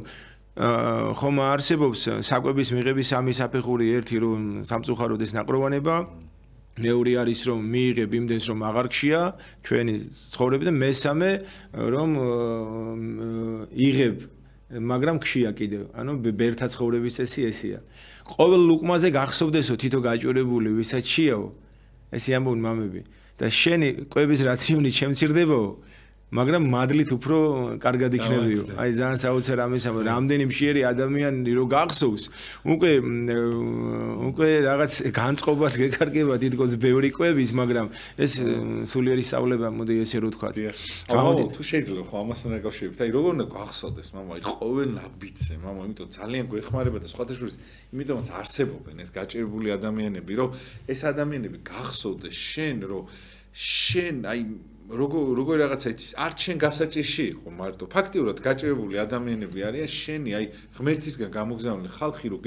ხომ არსებობს საკვების მიღების სამი საფეხური, ერთი რომ სამწუხაროდ ეს ნაკროვანება, მეორე არის რომ მიიღებ იმდენს რომ აღარ გშია ჩვენი ცხოვრება და მესამე რომ იღებ მაგრამ გშია კიდევ. ბერთა ცხოვრების წესი ესეა. ყოველ ლუკმაზე გახსოვდესო თითო გაჭირებული ვისაც შეაო. ესე ამბობენ მამები და შენი კვების რაციონი შემცირდებაო. მაგრამ მადლით უფრო კარგად იქნებიო. აი ძალიან საოცარ ამისა, რამდენი მშიერი ადამიანი რო გახსოვს, უკვე რაღაც განწყობას გეკარგება თითქოს ბევრი კვების, მაგრამ ეს სულიერი სწავლება, მოდი ესე რო ვთქვა. გამოდით თუ შეიძლება ხო ამასთან დაკავშირებით. აი როგორ უნდა გახსოვდეს, მამა, აი ყოველ ნაბიჯზე, მამა, იმიტომ ძალიან გვეხმარება და სხვათა შორის, იმიტომაც არსებობენ ეს გაჭირებული ადამიანები, რომ ეს ადამიანები გახსოვდეს შენ, რომ შენ აი როგორ რაღაცა იცის, არ შენ გასაჭირში იყო მარტო. ფაქტიურად გაჭირებული ადამიანები არიან შენი, აი ღმერთისგან გამოგზავნილი ხალხი, რომ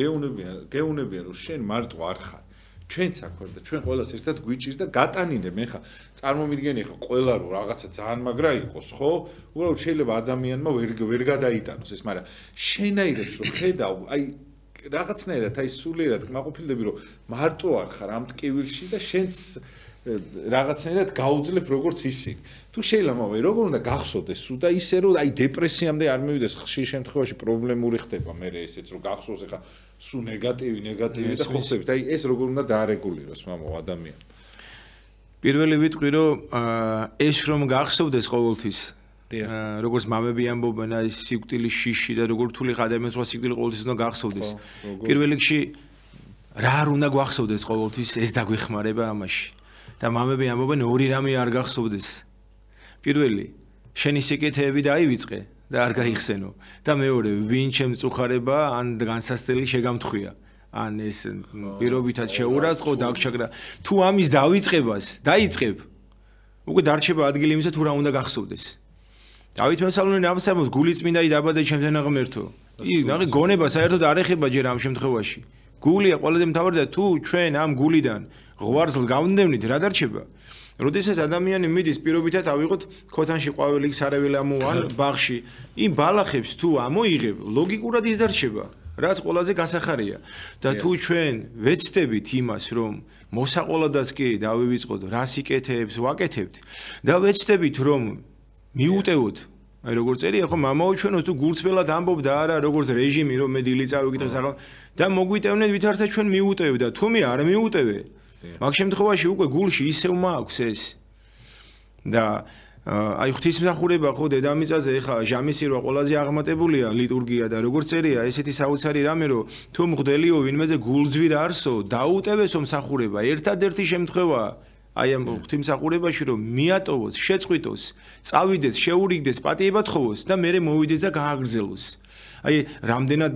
გეუნებიან, რომ შენ მარტო არ ხარ. ჩვენც აქ ვარ და ჩვენ ყველას ერთად გვიჭირს და გატანინებ. ეხა წარმომიდგენი ეხა ყველა რომ რაღაცა ძალიან მაგრა იყოს, ხო? უბრალოდ შეიძლება ადამიანმა ვერ გადაიტანოს ეს, მაგრამ შენაირებს რომ ხედავ, აი რაღაცნაირად აი სულიერად კმაყოფილდები, რომ მარტო არ ხარ ამ ტკივილში და შენც რაღაცნაირად გაუძლებ როგორც ისინი. თუ შეიძლება როგორ უნდა გახსოვდეს სულ და ისე რომ აი დეპრესიამდე არ მივიდეს, ხშირ შემთხვევაში პრობლემური ხდება მე ესეც რომ გახსოვს ეხა სულ ნეგატივი და ხო ხდებით. აი ეს როგორ უნდა დაარეგულიროს მამო ადამიანს. პირველი ვიტყვი რომ ეს რომ გახსოვდეს ყოველთვის როგორც მამები ამბობენ აი სიკვდილის შიში და როგორ რთული ადამიანს რა სიკვდილი ყოველთვის უნდა გახსოვდეს. პირველ რიგში რა არ უნდა გვახსოვდეს ყოველთვის ეს დაგვეხმარება ამაში. და მამები ამბობენ ორი რამე არ გახსოვდეს. პირველი შენი სიკეთეები დაივიწყე და არ გაიხსენო და მეორე ვინ ჩემ წუხარება ან განსასწრელი შეგამთხვია. ან ეს პირობითად შეურაცხო დაგჩაგრა თუ ამის დავიწყებას დაიწყებ უკვე დარჩება ადგილი იმისა თუ რა უნდა გახსოვდეს. დავით მოსალონი ამსამოს გული წმინდაი დაბადე ჩემთან აღმერთო. ნახე გონება საერთოდ არ ეხება ჯერ ამ შემთხვევაში. გულია ყველაზე მთავარი და თუ ჩვენ ამ გულიდან ღვარძლს გავუნდევნით რა დარჩება? როდესაც ადამიანი მიდის პირობითად ავიღოთ ქოთანში ყვავილი სარეველი ამოან ბაღში იმ ბალახებს თუ ამოიღებ ლოგიკურად ის დარჩება. რაც ყველაზე გასახარია და თუ ჩვენ ვეცდებით იმას რომ მოსაყოლადაც კი დავივიწყოთ რა სიკეთეებს ვაკეთებთ და ვეცდებით რომ მიუტევოთ აი როგორც წერია ხო მამაო ჩვენო თუ გულწრფელად ამბობდა არა როგორც რეჟიმი რომ მე დილი წავიკითხე საღამო და მოგვიტევნეთ ვითარცა ჩვენ მიუტევ და თუ მე არ მიუტევე მაგ შემთხვევაში უკვე გულში ისევ მაქვს ეს და აი ღვთისმსახურება ხო დედამიწაზე ეხა ჟამისირვა ყველაზე აღმატებულია ლიტურგია და როგორც წერია ესეთი საოცარი რამე რომ თუ მღვდელიო ვინმეზე გულძვირ არსო დაუტევესო მსახურება ერთადერთი შემთხვევაა აი ამ ღვთისმსახურებაში რომ მიატოვოს შეწყვიტოს წავიდეს შეურიგდეს პატიებად ხოვოს და მერე მოვიდეს და გააგრძელოს აი რამდენად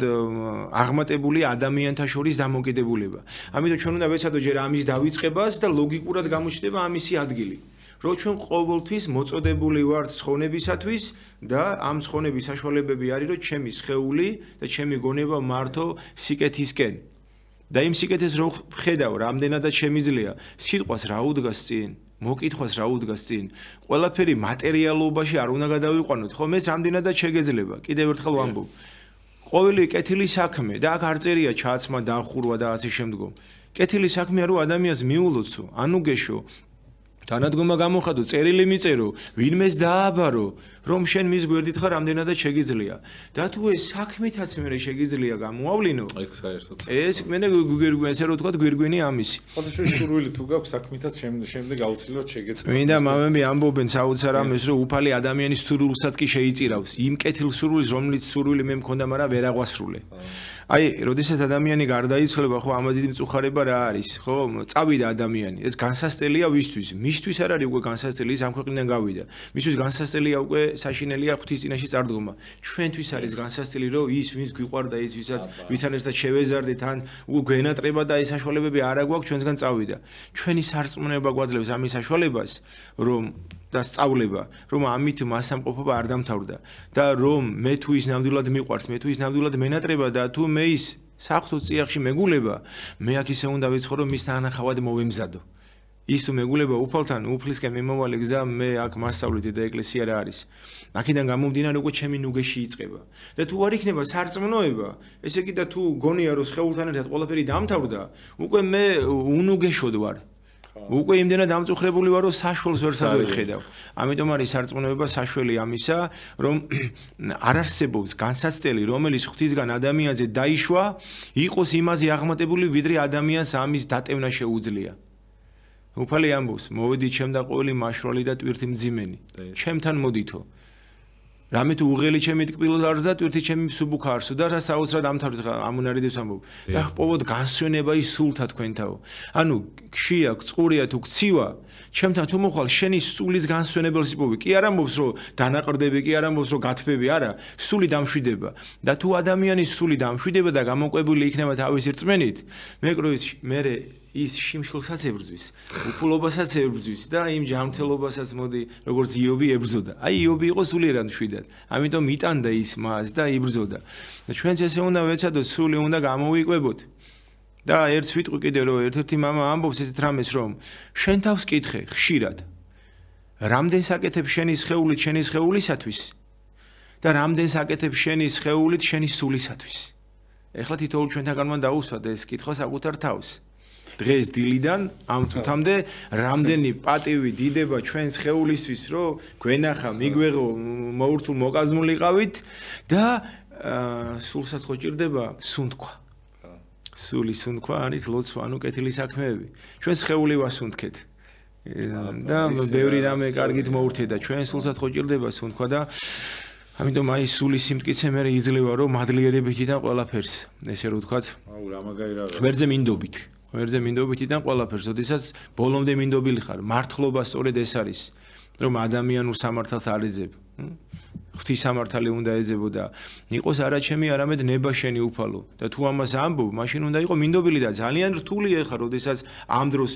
აღმატებული ადამიანთა შორის დამოკიდებულება ამიტომ ჩვენ უნდა ვეცადოთ ჯერ ამის დავიწყებას და ლოგიკურად გამოჩნდება ამისი ადგილი რომ ჩვენ ყოველთვის მოწოდებული ვართ ცხონებისათვის და ამ ცხონების საშუალებები არის რომ ჩემი სხეული და ჩემი გონება მართო სიკეთისკენ და იმ სიკეთეს რო ხედავ რამდენადაც შემიძლია სიტყვას რა უდგას წინ მოკითხვას რა უდგას წინ ყველაფერი მატერიალობაში არ უნდა გადავიყვანოთ ხო მე რამდენადაც შეგეძლება კიდევ ერთხელ ვამბობ ყოველი კეთილი საქმე და აქ არ წერია ჩაცმა დახურვა და ასე შემდგომ კეთილი საქმეა რომ ადამიანს მიულოცო ანუ გეშო თანადგომა გამოხადო წერილი მიწერო ვინმეს დააბარო რომ შენ მის გვერდით ხარ რამდენადაც შეგიძლია და თუ ეს საქმითაც მე შეგიძლია გამოავლინო ეგ საერთოდ ეს მე გვირგვინი ესე რომ თქვა გვირგვინი ამისი ფოტოშოპი სურვილი თუ გაქვს საქმითაც შემდეგ აუცილებლად შეგეძლება მინდა მამები ამბობენ საოცარ ამას რომ უფალი ადამიანის სურვილსაც კი შეიწირავს იმ კეთილ სურვილს რომლის სურვილი მე მქონდა მაგრამ ვერ აღვასრულე აი როდესაც ადამიანი გარდაიცვალება ხო ამაზე მწუხარება რა არის ხო წავიდა ადამიანი ეს განსასწრელია ვისთვის მისთვის არ არის უკვე განსასწრელი ის ამ ქვეყნიდან გავიდა მისთვის განსასწრელია უკვე საშინელია ღვთის წინაშე წარდგომა ჩვენთვის არის განსასწრელი რომ ის ვინც გვიყვარდა ის ვისთან ერთად შევეზარდეთ ან გვენატრება და ეს საშუალებები არ აგვაქვს ჩვენსგან წავიდა ჩვენი სარწმუნოება გვაძლევს ამის საშუალებას რომ და სწავლება რომ ამით მასამყოფობა არ დამთავრდა და რომ მე თუ ის ნამდვილად მიყვარს მე თუ ის ნამდვილად მენატრება და თუ მე ის საფრთხო წიაღში მეგულება მე აქ ისე უნდა ვიცხოვრო რომ მის თანახავად მოვემზადო ის თუ მეგულება უფალთან უფლისკენ მიმოვალი გზა მე აქ მასწავლით და ეკლესია რა არის აქედან გამომდინარე უკვე ჩემი ნუგეში იწყება და თუ არ იქნება სარწმუნოება ესე იგი და თუ გონია რომ სხეულთან ერთად ყველაფერი დამთავრდა უკვე მე უნუგეშოდ ვარ უკვე იმდენად დამწუხრებული ვარ რომ საშველს ვერ სადვეხედავ ამიტომ არის სარწმუნოება საშველი ამისა რომ არ არსებობს განსაცდელი რომელიც ღვთისგან ადამიანზე დაიშვა იყოს იმაზე აღმატებული ვიდრე ადამიანს ამის დატევნა შეუძლია უფალი ამბობს მოვედი ჩემ და ყოველი მაშრალი და ტვირთი მძიმენი ჩემთან მოდითო რამე თუ უღელი ჩემი ტკბილო არზა ტვირთი ჩემი მსუბუქა არსო და რა საოცრად ამთავრებს ამუნარიდეს ამბობ და ყოვოდ განსვენება ის სულთა თქვენთაო ანუ ქშია წყურია თუ ქცივა ჩემთან თუ მოხვალ შენი სულის განსვენებელს იპოვი კი არ ამბობს რომ დანაყრდები კი არ ამბობს რომ გათბები არა სული დამშვიდება და თუ ადამიანის სული დამშვიდება და გამოკვებული იქნება თავის რწმენით მე ის შიმშილსაც ებრძვის, უფლობასაც ებრძვის და იმ ჯანმრთელობასაც მოდი როგორც იობი ებრძოდა. აი იობი იყო სულიერად მშვიდად. ამიტომ იტანდა ის მას და იბრძოდა. და ჩვენც ესე უნდა ვეცადოთ სული უნდა გამოვიკვებოთ. და ერთს ვიტყვი კიდე რომ ერთ-ერთი მამა ამბობს ესეთ რამეს რომ შენ თავს კითხე ხშირად. რამდენს აკეთებს შენი სხეული შენი სხეულისათვის და რამდენს აკეთებს შენი სხეულით შენი სულისათვის. ეხლა თითოეულ ჩვენთაგანმა დაუსვათ ეს კითხვა საკუთარ თავს. დღეს დილიდან ამ წუთამდე რამდენი პატივი დიდება ჩვენ სხეულისთვის რომ გვენახა მიგვეღო მოურთულ მოკაზმულიყავით და სულსაც ხო ჭირდება სუნთქვა სული სუნთქვა არის ლოცვა ანუ კეთილი საქმეები ჩვენ სხეული ვასუნთქეთ და ბევრი რამე კარგით მოურთე და ჩვენ სულსაც ხო ჭირდება სუნთქვა და ამიტომ აი სულის სიმტკიცე მე იძლევა რომ მადლიერებითიდან ყველაფერს ესე რომ ვთქვათ რა მაგარი რა ღმერთზე მინდობითიდან ყველაფერს ოდესაც ბოლომდე მინდობილი ხარ მართლობა სწორედ ეს არის რომ ადამიანურ სამართალს არ ეძებ ღვთის სამართალი უნდა ეძებო და იყოს არა ჩემი არამედ ნება შენი უფალო და თუ ამას ამბობ მაშინ უნდა იყო მინდობილი და ძალიან რთულია ხარ ოდესაც ამ დროს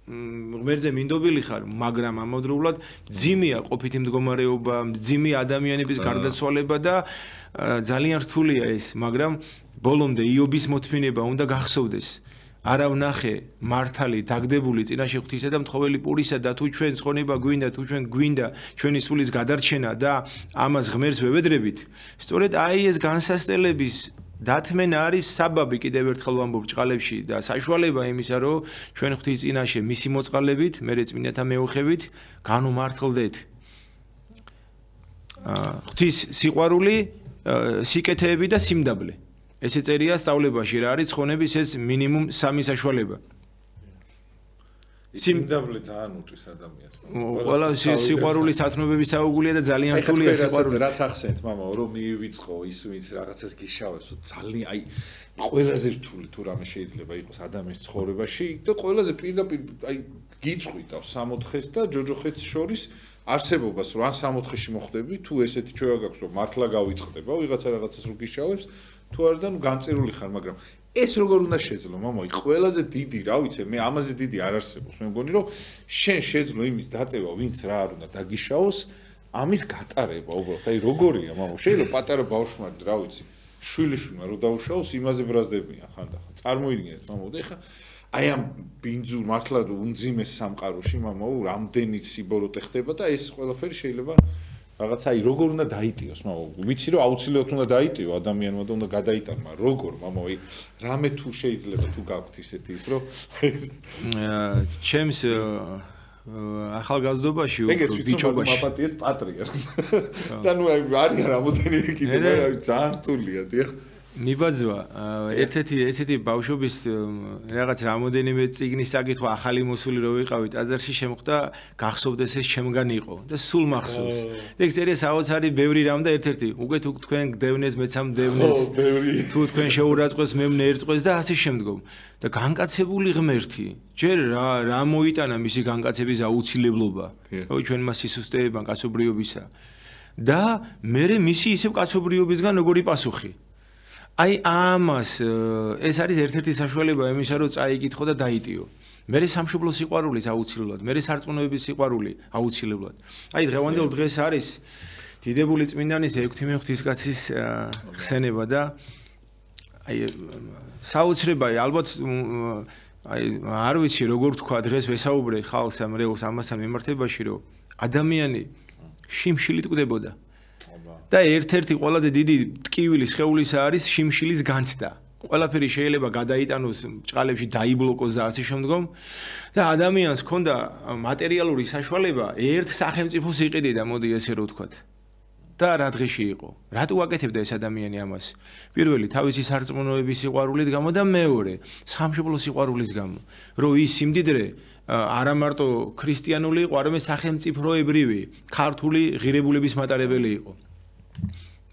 ღმერთზე მინდობილი ხარ მაგრამ ამავდროულად ძიმია ყოფითი მდგომარეობა ძიმია ადამიანების გარდაცვალება და ძალიან რთულია ეს მაგრამ ბოლომდე იობის მოთმინება უნდა გახსოვდეს არა ვნახე მართალი დაგდებული წინაშე ღვთისა და მთხოველი პურისა და თუ ჩვენ ცხონება გვინდა თუ ჩვენ გვინდა ჩვენი სულის გადარჩენა და ამას ღმერთს ვევედრებით სწორედ აი ეს განსასწელების დათმენა არის საბაბი კიდევ ერთხელ ვამბობ ჭყალებში და საშუალება იმისა რომ ჩვენ ღვთის წინაშე მისი მოწყალებით მერე წმინდათა მეოხებით განუმართლდეთ ღვთის სიყვარული სიკეთეები და სიმდაბლე ესე წერია სწავლებაში რა არის ცხონების ეს მინიმუმ 3 საშუალება სიმდაბლე ძალიან უჭირს ადამიანს ყველა სიყვარულის ათნობების საუგულია და ძალიან რთულია სიყვარული რაც ახსენეთ მამა რომ მივიწყო ის ვინც რაღაცას გიშავებს ძალიან აი ყველაზე რთული თუ რამე შეიძლება იყოს ადამიანის ცხოვრებაში და ყველაზე პირდაპირ აი გიწყვიტავს 64-ს და ჯოჯოხეთს შორის არსებობას რომ ან 64-ში მოხდები თუ ესეთი ჩვევა გაქვს რომ მართლა გავიწყდება ვიღაცა რაღაცას რო გიშავებს თუ არა და ნუ განწირული ხარ მაგრამ ეს როგორ უნდა შეძლო მამაი ყველაზე დიდი რა ვიცი მე ამაზე დიდი არ არსებობს მე მგონი რომ შენ შეძლო იმის დატევა ვინც რა არ უნდა დაგიშაოს ამის გატარება უბრალოდ აი როგორია მამა შეიძლება პატარა ბავშვმა რა ვიცი შვილიშვილმა რო დაუშაოს იმაზე ბრაზდებიან ხანდახან წარმოიდგინეთ მამა და ეხა აი ამ ბინძურ მართლა უმძიმეს სამყაროში მამა რამდენი სიბოროტე ხდება და ეს ყველაფერი შეიძლება რაღაცა აი როგორ უნდა დაიტიოს მამა ვიცი რომ აუცილებლად უნდა დაიტიო ადამიანმა და უნდა გადაიტანმა როგორ მამა აი რამე თუ შეიძლება თუ გაქვთ ისეთი ის რომ ჩემს ახალგაზრდობაში უფრო ბიჭობაში მაპატიეთ პატრიარქს და ნუ არიან რამოდენი კიდე ძალიან რთულია დიახ მიბაძვა ერთ-ერთი ესეთი ბავშვობის რაღაც რამოდენიმე წიგნის საკითხვა ახალი მოსული რო ვიყავი ტაძარში შემხვდა გახსოვდეს ეს ჩემგან იყო და სულ მახსოვს და ეგ წერია საოცარი ბევრი რამ და ერთ-ერთი უკვე თუ თქვენ გდევნეს მეც ამ დევნეს თუ თქვენ შეურაცხყვეს მე მნერწყვეს და ასე შემდგომ და განკაცებული ღმერთი ჯერ რა მოიტანა მისი განკაცების აუცილებლობა ო ჩვენმა სისუსტეებმა კაცობრიობისა და მე მისი ისევ კაცობრიობისგან როგორი პასუხი აი ამას ეს არის ერთ-ერთი საშუალება იმისა რომ წაიკითხო და დაიტიო მე სამშობლო სიყვარულის აუცილებლად მე სარწმუნოების სიყვარული აუცილებლად აი დღევანდელ დღეს არის დიდებული წმინდანის ექვთიმე ღვთისკაცის ხსენება და აი საოცრებაა ალბათ აი არ ვიცი როგორ თქვა დღეს ვესაუბრე ხალხს ამ რეალს ამასთან მიმართებაში რომ ადამიანი შიმშილით კვდებოდა და ერთ-ერთი ყველაზე დიდი ტკივილი სხეულისა არის შიმშილის განცდა. ყველაფერი შეიძლება გადაიტანოს ჭყალებში დაიბლოკოს და ასე შემდგომ და ადამიანს ჰქონდა მატერიალური საშუალება ერთ სახელმწიფოს იყიდიდა, მოდი ესე რომ ვთქვათ. და რა დღეში იყო? რატო აკეთებდა ეს ადამიანი ამას? პირველი თავისი სარწმუნოების სიყვარულით გამო და მეორე სამშობლოს სიყვარულის გამო. რომ ის სიმდიდრე არა მარტო ქრისტიანული იყო, არამედ სახელმწიფოებრივი, ქართული ღირებულების მატარებელი იყო.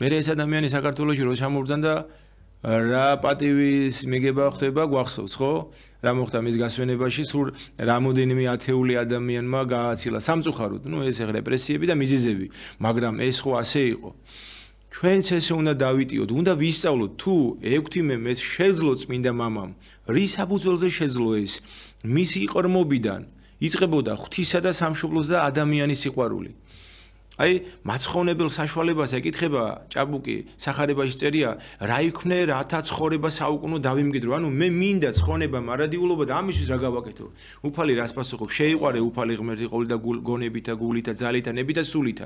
მერე ეს ადამიანი საქართველოში რო ჩამოვბრძანდა რა პატივის მიგება ხდება გვახსოვს ხო? რა მოხდა მის გასვენებაში სულ რამოდენიმე ათეული ადამიანმა გააცილა სამწუხაროდ, ნუ ეს რეპრესიები და მიზეზები, მაგრამ ეს ხო ასე იყო. ჩვენც ესე უნდა დავიტიოთ, უნდა ვისწავლოთ თუ ექვთიმე მე შეძლო წმინდა მამამ, რის საფუძველზე შეძლო ეს? მისი ყრმობიდან იწყებოდა ღვთისა და სამშობლოს და ადამიანის სიყვარული. აი მაცხოვნებელ საშუალებას ეკითხება ჭაბუკი სახარებაში წერია რა იქნე რათა ცხოვრება საუკუნო დავიმგიდრო ანუ მე მინდა ცხოვრება მარადიულობა და ამისთვის რა გავაკეთო უფალი რას პასუხობ შეიყვარე უფალი ღმერთი ყოველი და გონებით და გულით და ძალით და ნებით და სულით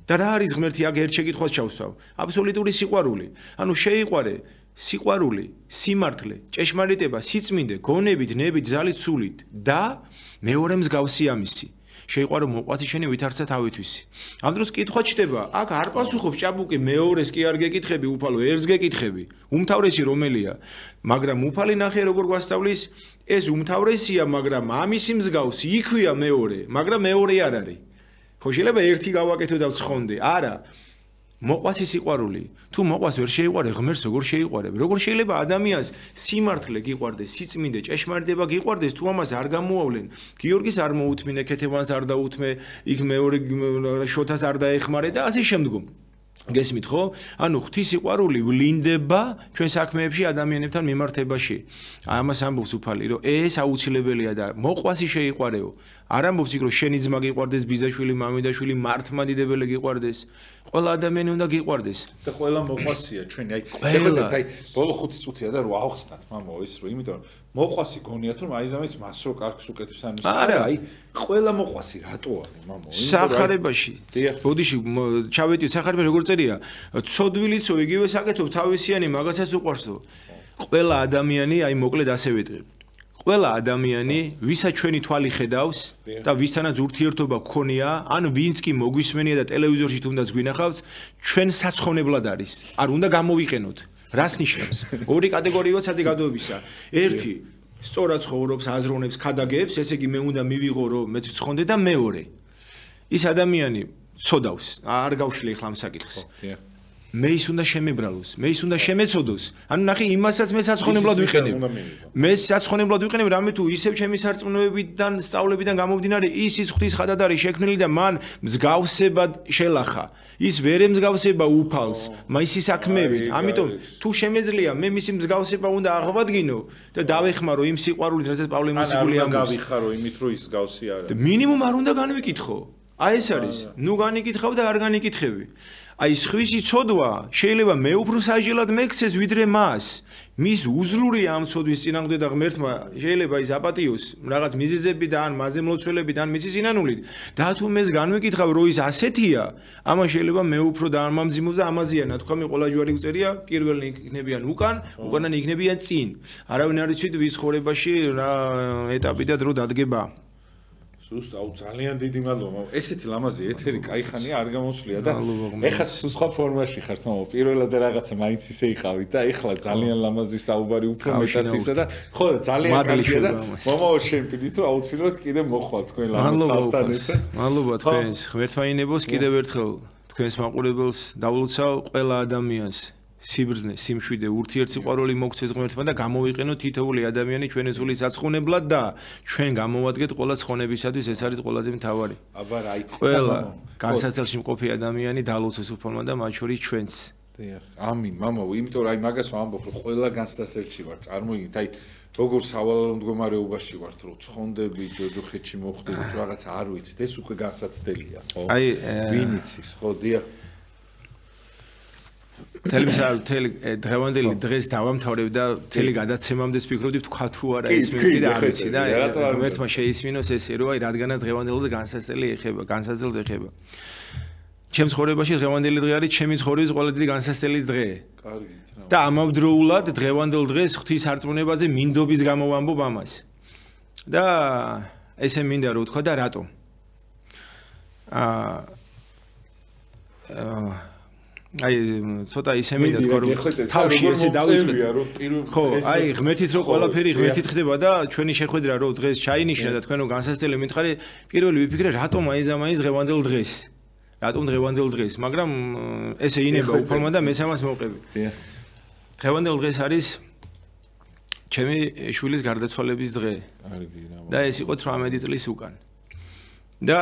და რა არის ღმერთი აქ ერთ შეკითხვას ჩავსვავ აბსოლუტური სიყვარული ანუ შეიყვარე სიყვარული სიმართლე ჭეშმარიტება სიწმინდე გონებით ნებით ძალით სულით და მეორე მსგავსი ამისი შეიყვარო მოყვაცი შენი ვითარცა თავითვისი. ამ დროს კითხვა ჩდება, აქ არ პასუხობს ჭაბუკი მეორეს კი არ გეკითხები, უფალო ერთს გეკითხები. უმთავრესი რომელია? მაგრამ უფალი ნახე როგორ გვასწავლის, ეს უმთავრესია, მაგრამ ამისი მსგავსი იქვია მეორე, მაგრამ მეორე არ არის. ხო შეიძლება ერთი გავაკეთო და ვცხონდე. არა. მოყვასი სიყვარული. თუ მოყვას ვერ შეიყვარე, ღმერთს როგორ შეიყვარებ? როგორ შეიძლება ადამიანს სიმართლე გიყვარდეს, სიწმინდე, ჭეშმარიტება გიყვარდეს, თუ ამას არ გამოავლენ? გიორგის არ მოუთმინე, ქეთევანს არ დაუთმე, იქ მეორე შოთას არ დაეხმარე და ასე შემდგომ. გესმით ხო? ანუ ღვთის სიყვარული ვლინდება ჩვენ საქმეებში ადამიანებთან მიმართებაში. ამას ამბობს უფალი, რომ ეს აუცილებელია და მოყვასი შეიყვარეო. არ ამბობს იქ რომ შენი ძმა გიყვარდეს, ბიზაშვილი, მამიდაშვილი, მართლმადიდებელი გიყვარდეს. ყველა ადამიანი უნდა გიყვარდეს. და ყველა მოყვასია ჩვენი. აი, ბოლო 5 წუთია და რო ავხსნათ, მამო, ის რო, იმიტომ რომ მოყვასი გონია თუ მაიზამის მას რო კარგს უკეთებს ამის. არა, აი, ყველა მოყვასი რატო არის, მამო? სახარებაში. ბოდიში ჩავეტიო სახარებაში როგორ წერია? ცოდვილიცო იგივე საკეთობ თავისიანი მაგასაც უყვარსო. ყველა ადამიანი, აი მოკლედ ასე ვიტყვი. ყველა ადამიანი, ვისაც ჩვენი თვალი ხედავს და ვისთანაც ურთიერთობა გქონია, ან ვინც კი მოგვისმენია და ტელევიზორში თუნდაც გვინახავს, ჩვენ საცხონებლად არის. არ უნდა გამოვიყენოთ. რას ნიშნავს? ორი კატეგორია საზოგადოებისა. ერთი სწორად ცხოვრობს, აზროვნებს, ქადაგებს, ესე იგი მე უნდა მივიღო რომ მეც ვცხონდე და მეორე ის ადამიანი ცოდავს, არ გავშლი ახლა ამ საკითხს. მე ის უნდა შემებრალოს, მე ის უნდა შემეცოდოს. ანუ ნახე, იმასაც მე საცხონებლად ვიყენებ. მე საცხონებლად ვიყენებ, რამე თუ ისევ ჩემი სარწმუნოებიდან, სწავლებიდან გამომდინარე, ის ღვთის ხადად არის შექმნილი და მან მსგავსებად შელახა. ის ვერ ემსგავსება უფალს, მისი საქმეებით. ამიტომ თუ შემეძლია, მე მისი მსგავსება უნდა აღვადგინო და დავეხმარო იმ სიყვარულით, რასაც პავლე მოციქული ამბობს. გავიხარო იმით, რომ ის მსგავსი არა. მინიმუმ არ უნდა განვიკითხო. აი ეს არის. ნუ განიკითხავ და არ განიკითხები. აი სხვისი ცოდვა შეიძლება მე უფრო სასჯელად მეკცეს ვიდრე მას. მის უზლურია ამ ცოდვის წინააღმდეგ და ღმერთმა შეიძლება ის აპატიოს რაღაც მიზეზები და ან მასზე მლოცველები და ან მისი სინანულით. და თუ მეს განვიკითხავ რომ ის ასეთია, ამან შეიძლება მე უფრო დამამძიმოს და ამაზეა ნათქვამი ყველა ჯვარი გწერია, პირველი იქნებიან უკან, უკანან იქნებიან წინ. არავინ არ იცით ვის ხორებაში რა ეტაპი და დრო დადგება. აუ ძალიან დიდი მადლობა. ესეთი ლამაზი ეთერი кайხანია არ გამოსვლია და ეხლა სხვა ფორმაში ხართ, მამო. პირველად რაღაცა მაინც ისე იყავით და ეხლა ძალიან ლამაზი საუბარი უფრო მეტად ისა და ხო ძალიან კარგია და მომავალ შემპირით რომ აუცილებლად კიდე მოხვალ თქვენ ლამაზ ხალხთან ესე. მადლობა თქვენს. ღმერთმა ინებოს კიდევ ერთხელ თქვენს მაყურებელს დავლოცავ ყველა ადამიანს. სიბრძნე, სიმშვიდე, ურთიერთსიყვარული მოგცეს ღმერთმა და გამოვიყენოთ თითოეული ადამიანი ჩვენი სული საცხონებლად და ჩვენ გამოვადგეთ ყველა ცხონებისათვის, ეს არის ყველაზე მთავარი. აბა რა, აი, ყველა განსაცდელში მყოფი ადამიანი დალოცოს უფალმა და მათ შორის ჩვენც. დიახ, ამინ, მამო, იმიტომ რომ აი მაგას ვამბობ, რომ ყველა განსაცდელში ვარ, წარმოიდგინეთ, აი როგორ სავალალო მდგომარეობაში ვართ, რომ ცხონდები, ჯოჯოხეთში მოხდებით, რაღაც არ ვიცით, ეს უკვე განსაცდელია, ხო? აი, ვინ იცის, ხო, დიახ. დღევანდელი დღეს დავამთავრებ და მთელი გადაცემამდე ვფიქრობდი თქვა თუ არა ის მე კიდე არ ვიცი და ღმერთმა შეისმინოს ესე რომ აი რადგანაც დღევანდელზე განსაცდელს ეხება. ჩემს ცხოვრებაში დღევანდელი დღე არის ჩემი ცხოვრების ყველა დიდი განსაცდელი დღე. კარგით რა. და ამავდროულად დღევანდელ დღეს ღვთის არწმუნებაზე მინდობის გამო ვამბობ ამას. და ესე მინდა რომ ვთქვა და რატომ? აი ცოტა ისე მინდა თქვა რომ თავში ესე დავიწყე ხო აი ღმერთით რომ ყველაფერი ღმერთით ხდება და ჩვენი შეხვედრა რომ დღეს ჩაინიშნა და თქვენ რომ განსაცდელი მითხარი პირველი ვიფიქრე რატომ აიზამაის დღევანდელ დღეს რატომ დღევანდელ დღეს მაგრამ ესე ინება უფალმა და მეც ამას მოვყევი დღევანდელ დღეს არის ჩემი შვილის გარდაცვალების დღე და ეს იყო 18 წლის უკან და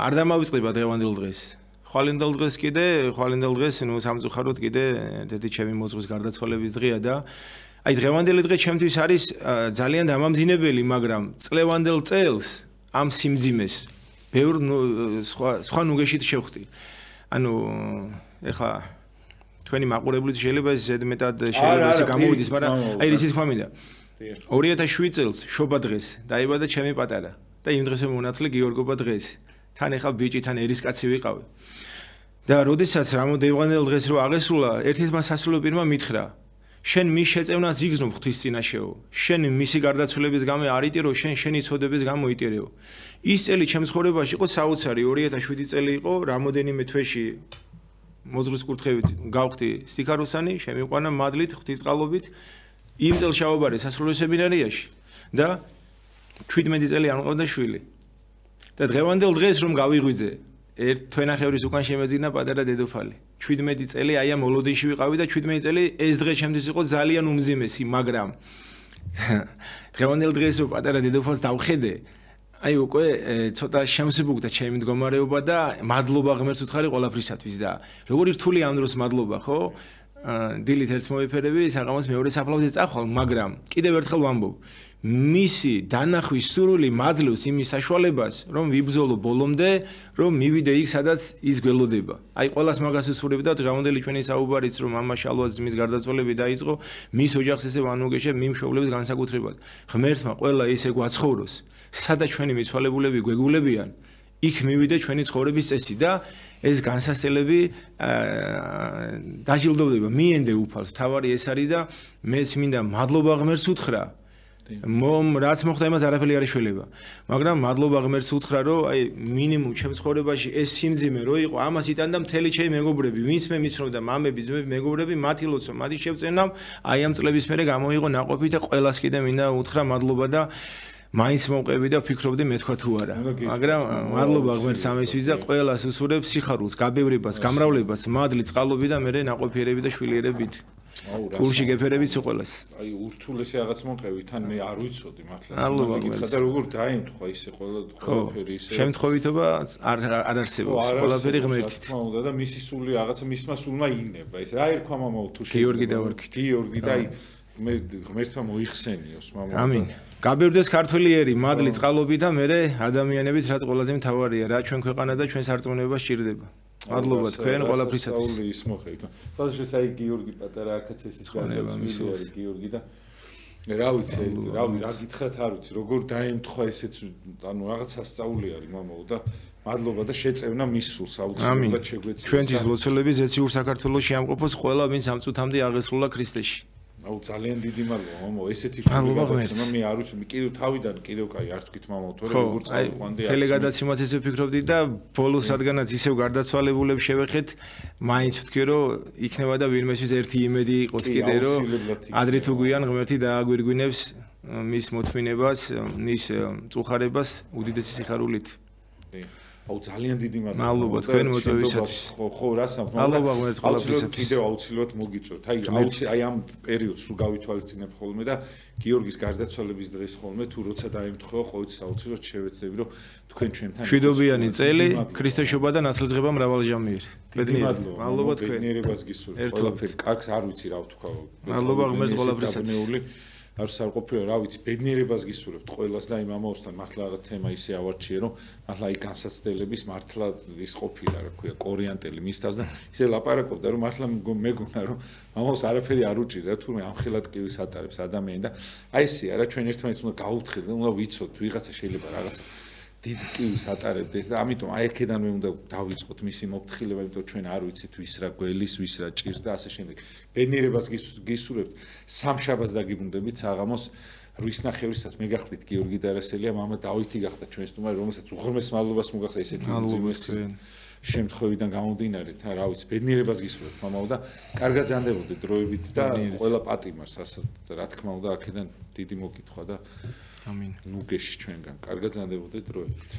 არ დამავიწყდება დღევანდელ დღეს ხვალინდელ დღეს ნუ სამწუხაროდ კიდე დედი ჩემი მოწვის გარდაცვალების დღეა და აი დღევანდელი დღე ჩემთვის არის ძალიან დამამძინებელი, მაგრამ წლევანდელ წელს ამ სიმძიმეს ბევრ სხვა ნუგეშით შევხვდი. ანუ ეხლა თქვენი მაყურებლით შეიძლება ზედმეტად შეიძლება ისე გამოვიდეს, მაგრამ აი რითი თქვა მინდა. 2007 წელს შობა დღეს დაიბადა ჩემი პატარა და იმ დღეს მომნათლე გიორგობა დღეს. თან ეხლა ბიჭი თან ერისკაცი ვიყავი. და როდესაც დღევანდელ დღეს რო აღესრულა, ერთ-ერთმა სასულიერო პირმა მითხრა, შენ მის შეწევნას იგზნობ ღვთის წინაშეო. შენ მისი გარდაცვლების გამო არ იტირო, შენ შენი წოდების გამო იტირეო. ის წელი ჩემს ცხოვრებაში იყო საოცარი 2007 წელი იყო, რამოდენიმე თვეში მოძღვრის კურთხევით გავხდი სტიქაროსანი, შემიყვანა მადლით, ღვთისწყალობით. იმ წელს შავაბარი სასულიერო სემინარიაში და 17 წელი არ მყავდა შვილი. და დღევანდელ დღეს რომ გავიღვიძე, ერთ თვენახევრის უკან შემეძინა პატარა დედოფალი. 17 წელი აი ამ ოლოდინში ვიყავი და 17 წელი ეს დღე ჩემთვის იყო ძალიან უმძიმესი, მაგრამ დღევანდელ დღეს რომ პატარა დედოფალს დავხედე, აი უკვე ცოტა შემსუბუქდა ჩემი მდგომარეობა და მადლობა ღმერთს ვუთხარი ყველაფრისათვის და როგორი რთული ამ დროს მადლობა, ხო? დილით ერთს მოვიფერები, საღამოს მეორე საფლავზე წახვალ, მაგრამ კიდევ ერთხელ ვამბობ, მისი დანახვის სურვილი მაძლევს იმის საშუალებას, რომ ვიბრძოლო ბოლომდე, რომ მივიდე იქ, სადაც ის გველოდება. აი ყველას მაგას ვსურვებ და დღევანდელი ჩვენი საუბარიც, რომ მამა შალვას მის გარდაცვალები დაიწყო, მის ოჯახს ესე ვანუგეშებ მიმშობლების განსაკუთრებად. ღმერთმა ყველა ისე გვაცხოვროს, სადაც ჩვენი მიცვალებულები გვეგულებიან, იქ მივიდე ჩვენი ცხოვრების წესი და ეს განსასწრებელი დაჯილდოვდება მიენდე უფალს. თავარი ეს არის და მეც მინდა მადლობა ღმერთს უთხრა. რაც მოხდა იმას არაფერი არ იშველება. მაგრამ მადლობა ღმერთს უთხრა, რომ აი მინიმუმ ჩემს ცხოვრებაში ეს სიმძიმე რო იყო, ამას იტანდა მთელი ჩემი მეგობრები, ვინც მე მიცნობდა, მამები, ძმები, მეგობრები, მათი ლოცვა, მათი შევწენამ, აი ამ წლების მერე გამოიღო ნაყოფი და ყველას კიდე მინდა უთხრა მადლობა და მაინც მოვყევი და ვფიქრობდი მე თქვა თუ არა. მაგრამ მადლობა ღმერთს ამისთვის და ყველას უსურვებს სიხარულს, გაბევრებას, გამრავლებას, მადლი, წყალობი და მე ნაყოფიერები და შვილიერებით. გულში გეფერებით ყველას. აი ურთულესი რაღაც მომყევი, თან მე არ ვიცოდი მართლა. და როგორ დაემთხვა ისე ყველაფერი ისე. შემთხვევითობა არ არსებობს, ყველაფერი ღმერთით. თქმა უნდა და მისი სული რაღაცა მისმა სულმა ინება. ეს რა ერქვა მამაო თუ შეიძლება. გიორგი დავარქვით. გიორგი და აი მე ღმერთმა მოიხსენიოს მამა. ამინ. გაბერდეს ქართველი ერი, მადლი, წყალობი და მე ადამიანებით რაც ყველაზე მთავარია, რა ჩვენ ქვეყანა და ჩვენ სარწმუნოება სჭირდება. მადლობა თქვენ ყველაფრისათვის. საული ის მოხეიტო. ფასში საი გიორგი პატარა აკაცესის გარდაცვლილი გიორგი და რა ვიცი, რა გითხრათ არ ვიცი, როგორ დაემთხვა ესეც, ანუ რაღაცა სწაული არის მამაო და მადლობა და შეწევნა მის სულს აუცილებლად შეგვეციოს. ჩვენთვის ლოცველები ზეციურ საქართველოში ამყოფოს ყველა ვინც ამ წუთამდე აღესრულა ქრისტეში. აუ ძალიან დიდი მადლობა მამაო, ესეთი შეგადაცემა მე არ ვიცი, კიდევ თავიდან კიდევ კაი არ თქვით მამაო, თორე როგორ წავიყვანდი აი ტელეგადაცემაც ესე ვფიქრობდი და ბოლოს რადგანაც ისევ გარდაცვალებულებს შევეხეთ, მაინც ვთქვი რომ იქნება და ვინმესთვის ერთი იმედი იყოს კიდე რომ ადრე თუ გვიან ღმერთი დააგვირგვინებს მის მოთმინებას, მის წუხარებას უდიდესი სიხარულით. აუ ძალიან დიდი მადლობა თქვენ მოწვევისათვის. ხო, რასამთ, მადლობა ღმერთს ყველაფრისათვის. კიდევ აუცილებლად მოგიწევთ. აი ამ პერიოდს რო გავითვალისწინებ ხოლმე და გიორგის გარდაცვალების დღეს ხოლმე თუ როცა დაემთხვა ყოველთვის აუცილებლად შევეცდები რომ თქვენ ჩვენთან შვიდობიანი წელი, ქრისტეშობა და ნათლისღება მრავალჟამიერ. მადლობა თქვენ. ბედნიერებას გისურვებთ. ყველაფერი კარგს არ ვიცი რა ვთქვა. მადლობა ღმერთს ყველაფრისათვის. არ ყოფილა რა ვიცი ბედნიერებას გისურვებთ ყველას და იმ ამაოსთან მართლა რაღაც თემა ისე ავარჩიე რომ მართლა აი განსაცდელების მართლა ის ყოფილა რა ქვია კორიანტელი მისთავს და ისე ლაპარაკობდა რომ მართლა მეგონა რომ ამაოს არაფერი არ უჭირდა თურმე ამხელად კივის ატარებს ადამიანი და აი ესეა რა ჩვენ ერთმანეთს უნდა გაუთხეთ უნდა ვიცოთ ვიღაცა შეიძლება რაღაცა დიდ კივის ატარებდეს და ამიტომ აი აქედანვე უნდა დავიწყოთ მისი მოფრთხილება, იმიტომ ჩვენ არ ვიცით ვის რა გველის, ვის რა ჭირს და ასე შემდეგ. ბედნიერებას გისურვებთ, სამშაბათს დაგიბრუნდებით საღამოს 8:00-ისას მე გახდით გიორგი დარასელია, მამა დავითი გახდა ჩვენს სტუმარი, რომელსაც უღრმეს მადლობას მოგახდა ესეთი ძიმესი შემთხვევიდან გამომდინარე, რა ვიცი, ბედნიერებას გისურვებთ მამაო და კარგად ზანდებოდეთ დროებით და ყველა პატიმარს, ასე რა თქმა უნდა, აქედან დიდი მოკითხვა და ამინ. ნუგეში ჩვენგან. კარგად ზანდებოდეთ დროებით.